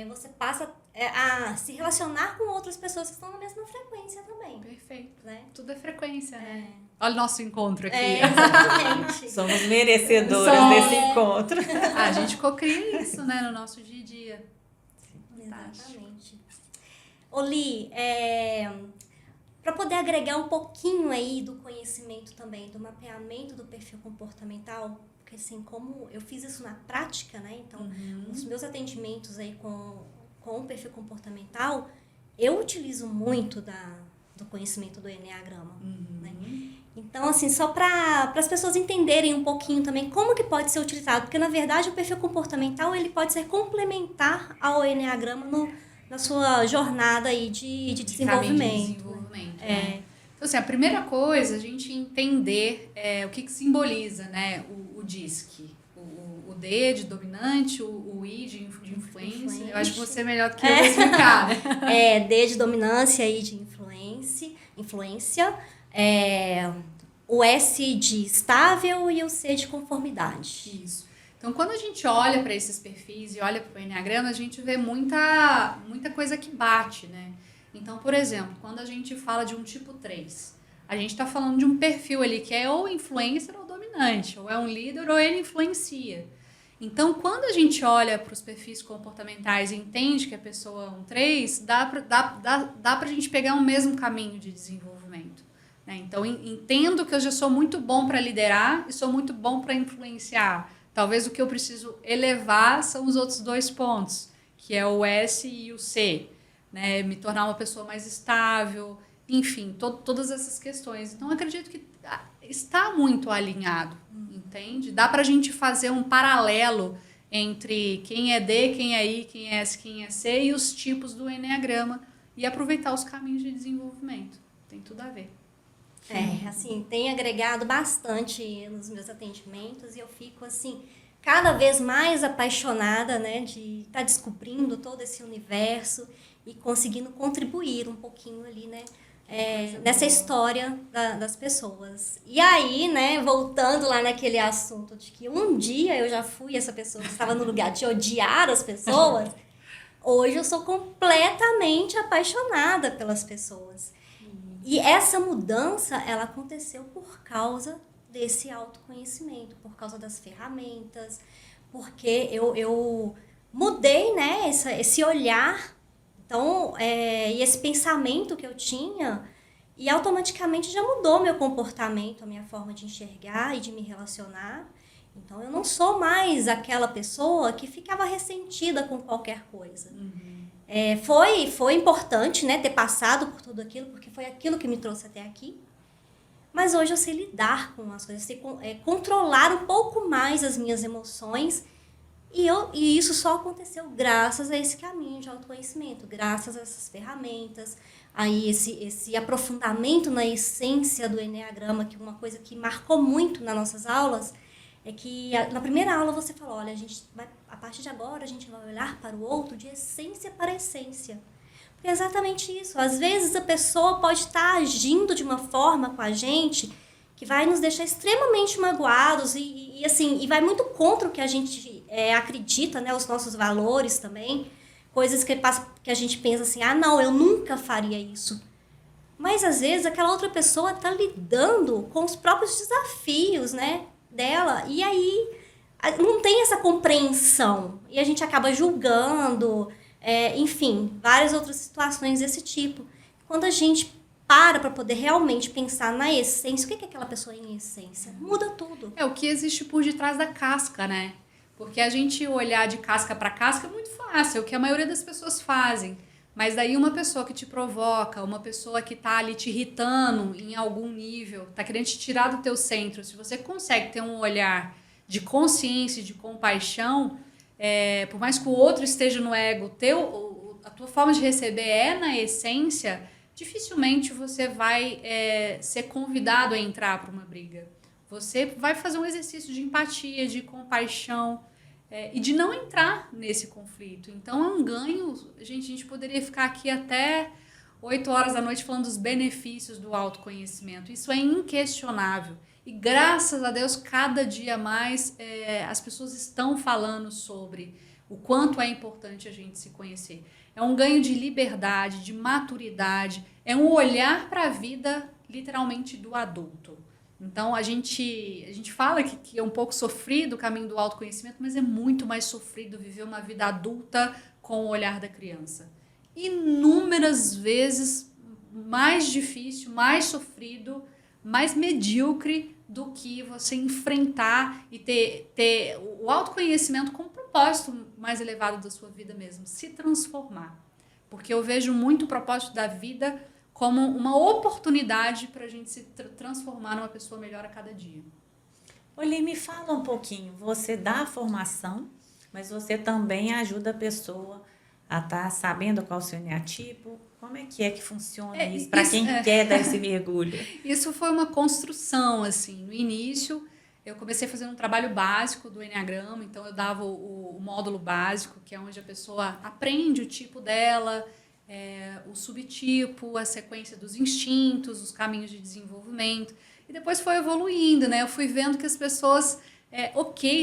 você passa a se relacionar com outras pessoas que estão na mesma frequência também. Perfeito. Né? Tudo é frequência, né? Olha o nosso encontro aqui. Exatamente. Somos merecedoras desse encontro. A gente cocria isso, né? No nosso dia a dia. Exatamente. Oli, para poder agregar um pouquinho aí do conhecimento também, do mapeamento do perfil comportamental, porque assim, como eu fiz isso na prática, né? Então, os meus atendimentos aí com o perfil comportamental, eu utilizo muito do conhecimento do Enneagrama, né? Então, assim, só para as pessoas entenderem um pouquinho também como que pode ser utilizado, porque na verdade o perfil comportamental ele pode ser complementar ao Enneagrama na sua jornada aí de desenvolvimento. Né? Então, assim, a primeira coisa, a gente entender o que simboliza, né, o DISC. O D de dominante, o I de influência. Eu acho que você é melhor do que eu explicar. D de dominância, I de influência. O S de estável e o C de conformidade. Isso. Então, quando a gente olha para esses perfis e olha para o Enneagrama, a gente vê muita coisa que bate, né? Então, por exemplo, quando a gente fala de um tipo 3, a gente está falando de um perfil ali que é ou influencer ou dominante, ou é um líder ou ele influencia. Então, quando a gente olha para os perfis comportamentais e entende que a pessoa é um 3, dá para a gente pegar o mesmo caminho de desenvolvimento. Né? Então, entendo que eu já sou muito bom para liderar e sou muito bom para influenciar. Talvez o que eu preciso elevar são os outros 2 pontos, que é o S e o C. Né? Me tornar uma pessoa mais estável, enfim, todas essas questões. Então, acredito que está muito alinhado, entende? Dá para a gente fazer um paralelo entre quem é D, quem é I, quem é S, quem é C e os tipos do Enneagrama e aproveitar os caminhos de desenvolvimento. Tem tudo a ver. Assim, tem agregado bastante nos meus atendimentos e eu fico, assim, cada vez mais apaixonada, né, de estar descobrindo todo esse universo e conseguindo contribuir um pouquinho ali, né, nessa história das pessoas. E aí, né, voltando lá naquele assunto de que um dia eu já fui essa pessoa que estava no lugar de odiar as pessoas, hoje eu sou completamente apaixonada pelas pessoas. E essa mudança, ela aconteceu por causa desse autoconhecimento, por causa das ferramentas, porque eu mudei, né, esse olhar, então, e esse pensamento que eu tinha, e automaticamente já mudou meu comportamento, a minha forma de enxergar e de me relacionar. Então, eu não sou mais aquela pessoa que ficava ressentida com qualquer coisa. Foi importante, né, ter passado por tudo aquilo, porque foi aquilo que me trouxe até aqui. Mas hoje eu sei lidar com as coisas, sei controlar um pouco mais as minhas emoções. E isso só aconteceu graças a esse caminho de autoconhecimento, graças a essas ferramentas, aí esse aprofundamento na essência do Enneagrama, que uma coisa que marcou muito nas nossas aulas é que na primeira aula você falou, olha, a partir de agora a gente vai olhar para o outro de essência para essência. Porque é exatamente isso. Às vezes a pessoa pode estar agindo de uma forma com a gente que vai nos deixar extremamente magoados e vai muito contra o que a gente acredita, né, os nossos valores também. Coisas que a gente pensa assim, não, eu nunca faria isso. Mas às vezes aquela outra pessoa está lidando com os próprios desafios, né, dela, e aí não tem essa compreensão, e a gente acaba julgando, enfim, várias outras situações desse tipo. Quando a gente para poder realmente pensar na essência, o que é aquela pessoa em essência? Muda tudo. O que existe por detrás da casca, né? Porque a gente olhar de casca para casca é muito fácil, é o que a maioria das pessoas fazem. Mas daí uma pessoa que te provoca, uma pessoa que tá ali te irritando em algum nível, tá querendo te tirar do teu centro, se você consegue ter um olhar de consciência, de compaixão, por mais que o outro esteja no ego, a tua forma de receber na essência, dificilmente você vai ser convidado a entrar para uma briga. Você vai fazer um exercício de empatia, de compaixão e de não entrar nesse conflito. Então é um ganho. Gente, a gente poderia ficar aqui até 8 horas da noite falando dos benefícios do autoconhecimento. Isso é inquestionável. E graças a Deus, cada dia mais as pessoas estão falando sobre o quanto é importante a gente se conhecer. É um ganho de liberdade, de maturidade, é um olhar para a vida literalmente do adulto. Então a gente fala que é um pouco sofrido o caminho do autoconhecimento, mas é muito mais sofrido viver uma vida adulta com o olhar da criança. Inúmeras vezes mais difícil, mais sofrido, mais medíocre do que você enfrentar e ter o autoconhecimento com um propósito mais elevado da sua vida mesmo, se transformar. Porque eu vejo muito o propósito da vida como uma oportunidade para a gente se transformar numa pessoa melhor a cada dia. Olê, me fala um pouquinho, você dá a formação, mas você também ajuda a pessoa a estar sabendo qual é o seu eneatipo. Como é que funciona isso? Para quem quer dar esse mergulho. Isso foi uma construção, assim. No início, eu comecei fazendo um trabalho básico do Eneagrama, então eu dava o módulo básico, que é onde a pessoa aprende o tipo dela, o subtipo, a sequência dos instintos, os caminhos de desenvolvimento. E depois foi evoluindo, né? Eu fui vendo que as pessoas,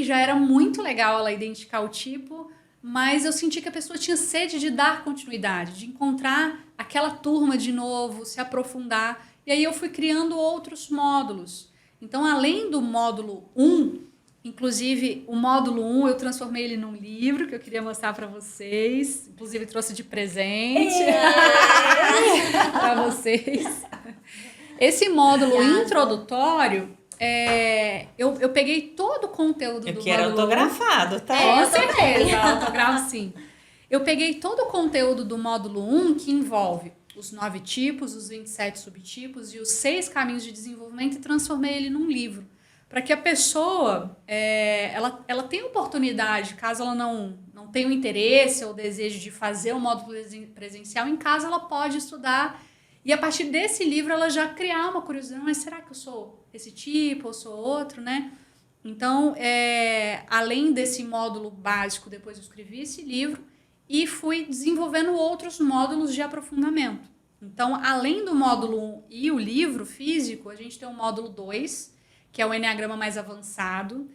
já era muito legal ela identificar o tipo, mas eu senti que a pessoa tinha sede de dar continuidade, de encontrar aquela turma de novo, se aprofundar. E aí eu fui criando outros módulos. Então, além do módulo 1, inclusive o módulo 1 eu transformei ele num livro que eu queria mostrar para vocês. Inclusive trouxe de presente para vocês. Esse módulo introdutório, eu peguei todo o conteúdo do módulo 1. Que era autografado, tá? Com certeza, autografo sim. Eu peguei todo o conteúdo do módulo 1, que envolve os 9 tipos, os 27 subtipos e os 6 caminhos de desenvolvimento, e transformei ele num livro. Para que a pessoa ela tenha oportunidade, caso ela não tenha o interesse ou desejo de fazer o módulo presencial, em casa ela pode estudar. E a partir desse livro ela já criar uma curiosidade, mas será que eu sou esse tipo, ou sou outro, né? Então, além desse módulo básico, depois eu escrevi esse livro e fui desenvolvendo outros módulos de aprofundamento. Então, além do módulo 1 e o livro físico, a gente tem o módulo 2, que é o Eneagrama mais avançado,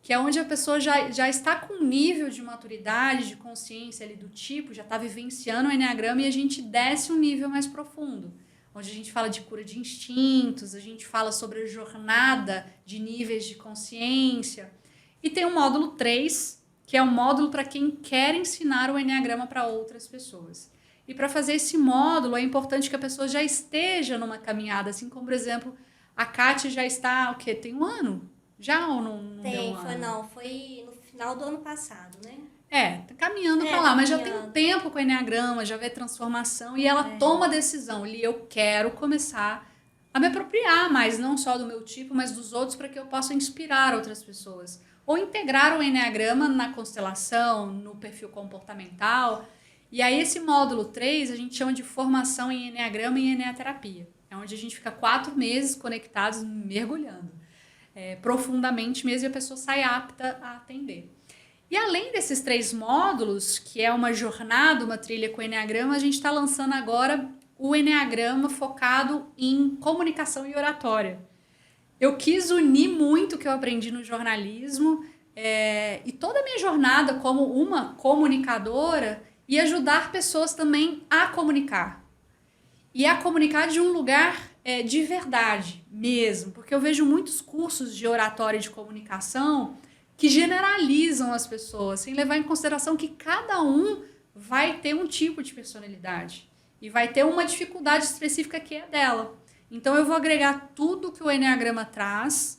que é onde a pessoa já está com um nível de maturidade, de consciência ali do tipo, já está vivenciando o Eneagrama, e a gente desce um nível mais profundo, onde a gente fala de cura de instintos, a gente fala sobre a jornada de níveis de consciência. E tem o módulo 3, que é um módulo para quem quer ensinar o Eneagrama para outras pessoas. E para fazer esse módulo é importante que a pessoa já esteja numa caminhada, assim como, por exemplo, a Kátia já está, tem um ano? Já ou não deu um ano? Foi no final do ano passado, né? Tá caminhando para lá, mas já tem um tempo com o Eneagrama, já vê transformação, e ela toma a decisão, eu quero começar a me apropriar mais, não só do meu tipo, mas dos outros, para que eu possa inspirar outras pessoas. Ou integrar o Eneagrama na constelação, no perfil comportamental. E aí esse módulo 3 a gente chama de formação em Eneagrama e Eneaterapia. É onde a gente fica 4 meses conectados, mergulhando profundamente mesmo, e a pessoa sai apta a atender. E além desses 3 módulos, que é uma jornada, uma trilha com o Eneagrama, a gente está lançando agora o Eneagrama focado em comunicação e oratória. Eu quis unir muito o que eu aprendi no jornalismo e toda a minha jornada como uma comunicadora, e ajudar pessoas também a comunicar. E a comunicar de um lugar de verdade mesmo, porque eu vejo muitos cursos de oratória e de comunicação que generalizam as pessoas, sem levar em consideração que cada um vai ter um tipo de personalidade e vai ter uma dificuldade específica que é dela. Então eu vou agregar tudo que o Eneagrama traz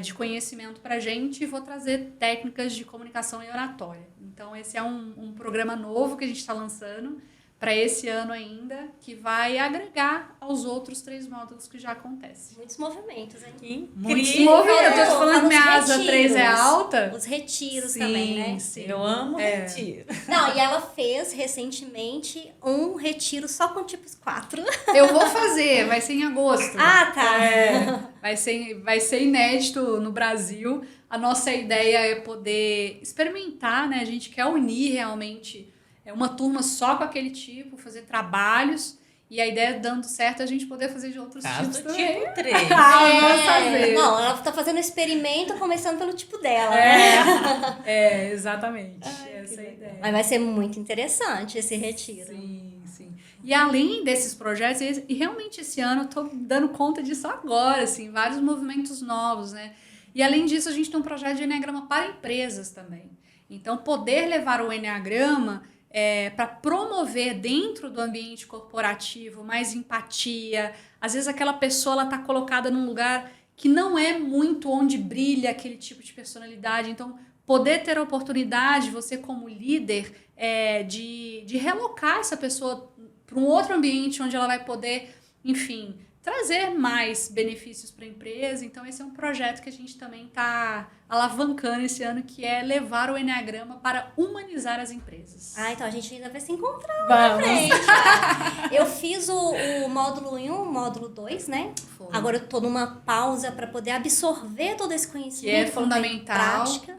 de conhecimento para a gente, e vou trazer técnicas de comunicação e oratória. Então esse é um programa novo que a gente está lançando para esse ano ainda, que vai agregar aos outros 3 módulos que já acontecem. Muitos movimentos, hein? Muitos Incrível. movimentos. Eu tô te falando que minha Os asa 3 é retiros. alta. Os retiros Sim, também, né? sim. Eu amo retiro. Não, e ela fez recentemente um retiro só com tipos 4. Eu vou fazer, vai ser em agosto. Ah, tá. Vai ser inédito no Brasil. A nossa ideia é poder experimentar, né? A gente quer unir realmente uma turma só com aquele tipo, fazer trabalhos. E a ideia, dando certo, é a gente poder fazer de outros Caso tipos do também. tipo 3. Vamos fazer. Não, ela tá fazendo um experimento começando pelo tipo dela, né? Exatamente. Essa é a ideia. Mas vai ser muito interessante esse retiro. Sim, sim. E além desses projetos, e realmente esse ano eu tô dando conta disso agora, assim, vários movimentos novos, né? E além disso, a gente tem um projeto de Enneagrama para empresas também. Então, poder levar o Enneagrama para promover dentro do ambiente corporativo mais empatia. Às vezes aquela pessoa ela está colocada num lugar que não é muito onde brilha aquele tipo de personalidade. Então, poder ter a oportunidade, você como líder, de relocar essa pessoa para um outro ambiente onde ela vai poder, enfim, trazer mais benefícios para a empresa. Então, esse é um projeto que a gente também está alavancando esse ano, que é levar o Enneagrama para humanizar as empresas. Ah, então a gente ainda vai se encontrar lá na frente. Eu fiz o módulo 1, o módulo 2, né? Foi. Agora eu tô numa pausa para poder absorver todo esse conhecimento. Que é colocar em fundamental. prática.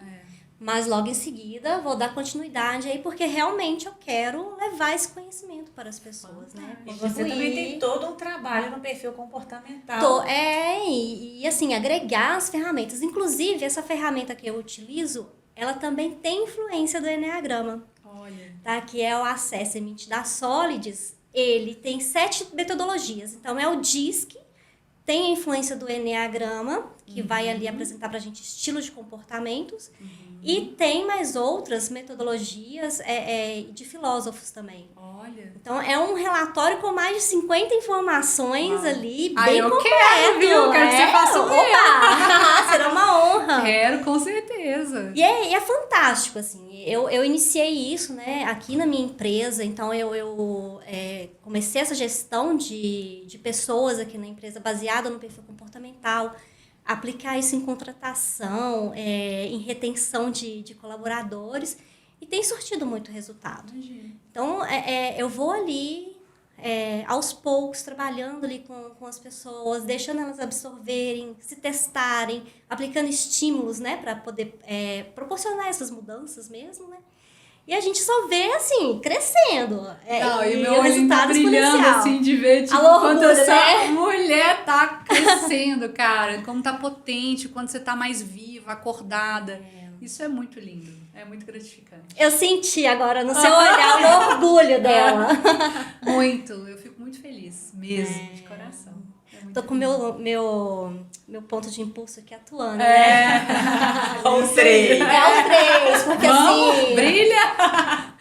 Mas logo em seguida vou dar continuidade aí, porque realmente eu quero levar esse conhecimento para as pessoas, né? E você também tem todo um trabalho no perfil comportamental. E assim, agregar as ferramentas. Inclusive, essa ferramenta que eu utilizo, ela também tem influência do Enneagrama. Olha. Tá? Que é o Assessment da Solids. Ele tem 7 metodologias. Então, é o DISC, tem a influência do Enneagrama, que vai ali apresentar pra gente estilos de comportamentos. E tem mais outras metodologias de filósofos também. Olha. Então, é um relatório com mais de 50 informações ali, Ah, bem eu completo. quero, viu? Eu quero que você faça um Opa! Será uma honra. Quero, com certeza. E é fantástico, assim. Eu iniciei isso, né, aqui na minha empresa. Então, eu comecei essa gestão de pessoas aqui na empresa, baseada no perfil comportamental. Aplicar isso em contratação, em retenção de colaboradores, e tem surtido muito resultado. Imagina. Então, eu vou ali, aos poucos, trabalhando ali com as pessoas, deixando elas absorverem, se testarem, aplicando estímulos, né, para poder proporcionar essas mudanças mesmo, né? E a gente só vê, assim, crescendo. Não, e o meu olhinho tá resultado brilhando, exponencial. assim, de ver, tipo, A quando loucura, essa né? mulher tá crescendo, cara. Como tá potente, quando você tá mais viva, acordada. Isso é muito lindo. É muito gratificante. Eu senti agora no seu olhar o orgulho dela. Muito. Eu fico muito feliz, mesmo, de coração. É muito Tô com meu ponto de impulso aqui atuando, É. Ou 3. né? É o 3, porque assim, Brilha!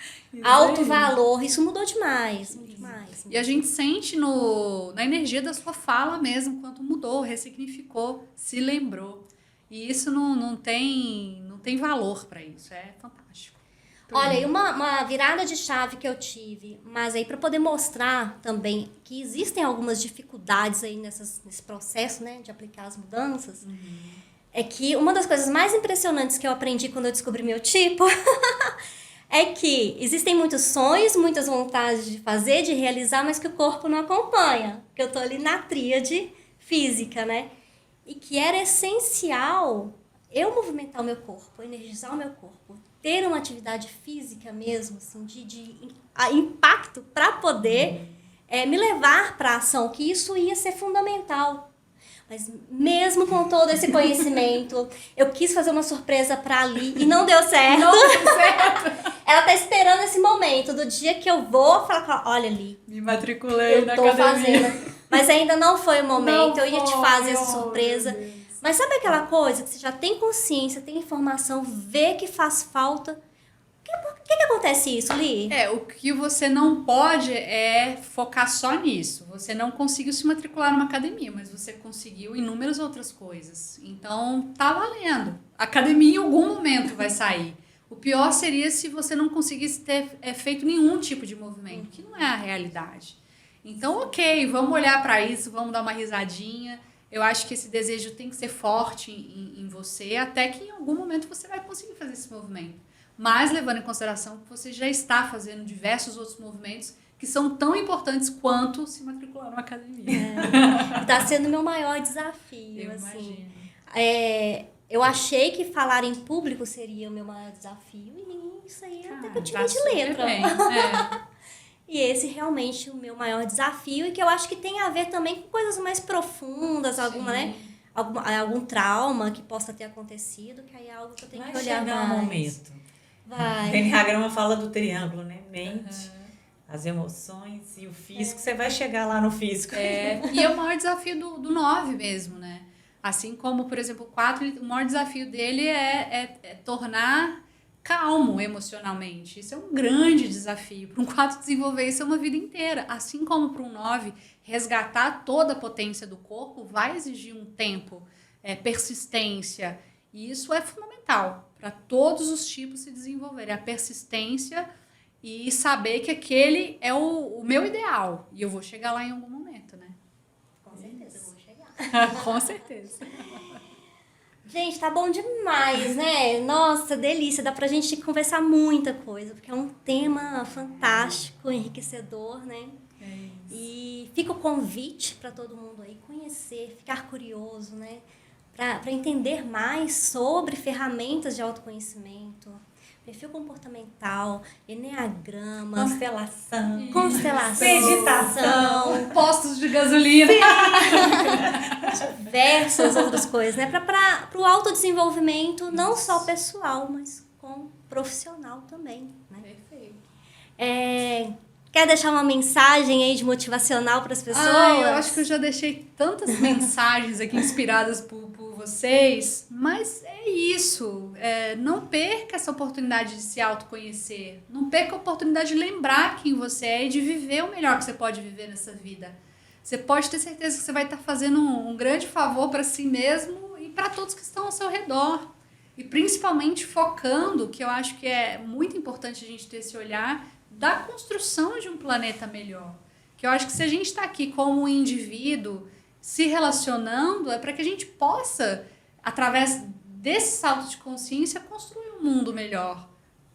alto valor, isso mudou demais, muito demais. E a gente sente na energia da sua fala mesmo, quanto mudou, ressignificou, se lembrou. E isso não tem valor para isso, é fantástico. Olha, e uma virada de chave que eu tive, mas aí para poder mostrar também que existem algumas dificuldades aí nesse processo, né, de aplicar as mudanças, é que uma das coisas mais impressionantes que eu aprendi quando eu descobri meu tipo é que existem muitos sonhos, muitas vontades de fazer, de realizar, mas que o corpo não acompanha, que eu tô ali na tríade física, né? E que era essencial eu movimentar o meu corpo, energizar o meu corpo, ter uma atividade física mesmo, assim, de impacto para poder me levar para a ação, que isso ia ser fundamental. Mas mesmo com todo esse conhecimento, eu quis fazer uma surpresa para Ali e não deu certo. Não deu certo. Ela tá esperando esse momento do dia que eu vou falar com ela, olha, Ali, Me matriculei na eu tô academia. fazendo. Mas ainda não foi o momento, eu ia te fazer essa Oh, surpresa. meu Deus. Mas sabe aquela coisa que você já tem consciência, tem informação, vê que faz falta? Por que acontece isso, Li? O que você não pode é focar só nisso. Você não conseguiu se matricular numa academia, mas você conseguiu inúmeras outras coisas. Então, tá valendo. A academia em algum momento vai sair. O pior seria se você não conseguisse ter feito nenhum tipo de movimento, que não é a realidade. Então, ok, vamos olhar para isso, vamos dar uma risadinha. Eu acho que esse desejo tem que ser forte em você, até que em algum momento você vai conseguir fazer esse movimento. Mas levando em consideração que você já está fazendo diversos outros movimentos que são tão importantes quanto se matricular numa academia. Está sendo o meu maior desafio. Eu assim. imagino. Eu achei que falar em público seria o meu maior desafio e isso aí até que eu tirei de letra. Bem. E esse realmente é o meu maior desafio e que eu acho que tem a ver também com coisas mais profundas, algum trauma que possa ter acontecido, que aí é algo que eu tenho que olhar mais. Vai chegar um momento. Vai. O Enneagrama fala do triângulo, né? Mente, as emoções e o físico. Você vai chegar lá no físico. E é o maior desafio do 9 mesmo, né? Assim como, por exemplo, o 4, o maior desafio dele é tornar calmo emocionalmente. Isso é um grande desafio. Para um 4 desenvolver isso é uma vida inteira. Assim como para um 9, resgatar toda a potência do corpo vai exigir um tempo, persistência. E isso é fundamental para todos os tipos se desenvolverem. A persistência e saber que aquele é o meu ideal. E eu vou chegar lá em algum momento, né? Com certeza eu vou chegar. Com certeza. Gente, tá bom demais, né? Nossa, delícia. Dá pra gente conversar muita coisa, porque é um tema fantástico, enriquecedor, né? E fica o convite para todo mundo aí conhecer, ficar curioso, né? Para entender mais sobre ferramentas de autoconhecimento, perfil comportamental, enneagrama, constelação, meditação, postos de gasolina, diversas outras coisas, né? Para o autodesenvolvimento, não só pessoal, mas com profissional também, né? Perfeito. Quer deixar uma mensagem aí de motivacional para as pessoas? Eu acho que eu já deixei tantas mensagens aqui inspiradas por vocês, mas é isso. Não perca essa oportunidade de se autoconhecer. Não perca a oportunidade de lembrar quem você é e de viver o melhor que você pode viver nessa vida. Você pode ter certeza que você vai estar fazendo um grande favor para si mesmo e para todos que estão ao seu redor. E principalmente focando, que eu acho que é muito importante a gente ter esse olhar, da construção de um planeta melhor. Que eu acho que se a gente está aqui como um indivíduo se relacionando, é para que a gente possa, através desse salto de consciência, construir um mundo melhor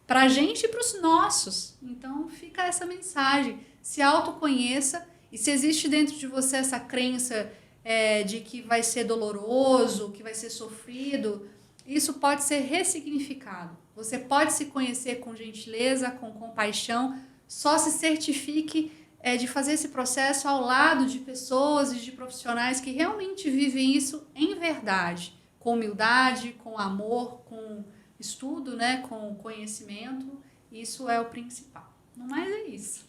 para a gente e para os nossos. Então fica essa mensagem, se autoconheça, e se existe dentro de você essa crença de que vai ser doloroso, que vai ser sofrido, isso pode ser ressignificado. Você pode se conhecer com gentileza, com compaixão, só se certifique de fazer esse processo ao lado de pessoas e de profissionais que realmente vivem isso em verdade, com humildade, com amor, com estudo, né, com conhecimento. Isso é o principal. No mais é isso.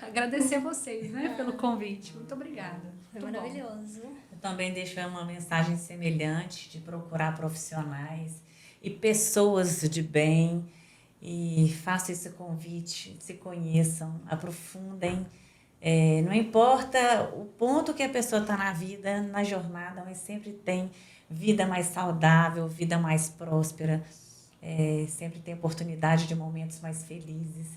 Agradecer a vocês, né, pelo convite. Muito obrigada. Foi maravilhoso. Eu também deixo uma mensagem semelhante de procurar profissionais e pessoas de bem, e faço esse convite, se conheçam, aprofundem. Não importa o ponto que a pessoa está na vida, na jornada, mas sempre tem vida mais saudável, vida mais próspera, sempre tem oportunidade de momentos mais felizes.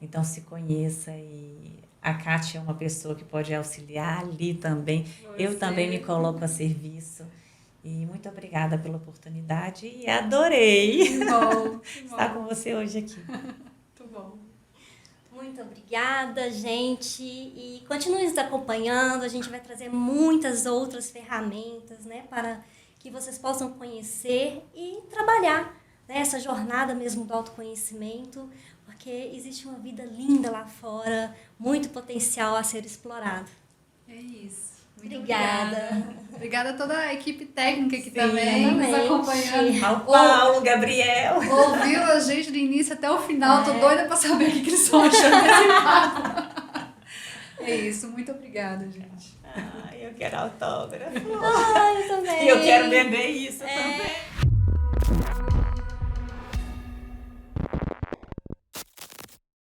Então se conheça, e a Kátia é uma pessoa que pode auxiliar ali também. Eu também me coloco a serviço. E muito obrigada pela oportunidade e adorei estar com você hoje aqui. Muito bom. Muito obrigada, gente. E continue nos acompanhando. A gente vai trazer muitas outras ferramentas, né, para que vocês possam conhecer e trabalhar nessa jornada mesmo do autoconhecimento, porque existe uma vida linda lá fora, muito potencial a ser explorado. É isso. Muito obrigada. Obrigada a toda a equipe técnica aqui Sim, também, nos acompanhando. Ao Paulo, Gabriel. Ouviu a gente do início até o final. Tô doida pra saber o que eles estão achando desse papo. É isso. Muito obrigada, gente. Eu quero autógrafo. Eu também. E eu quero beber isso também.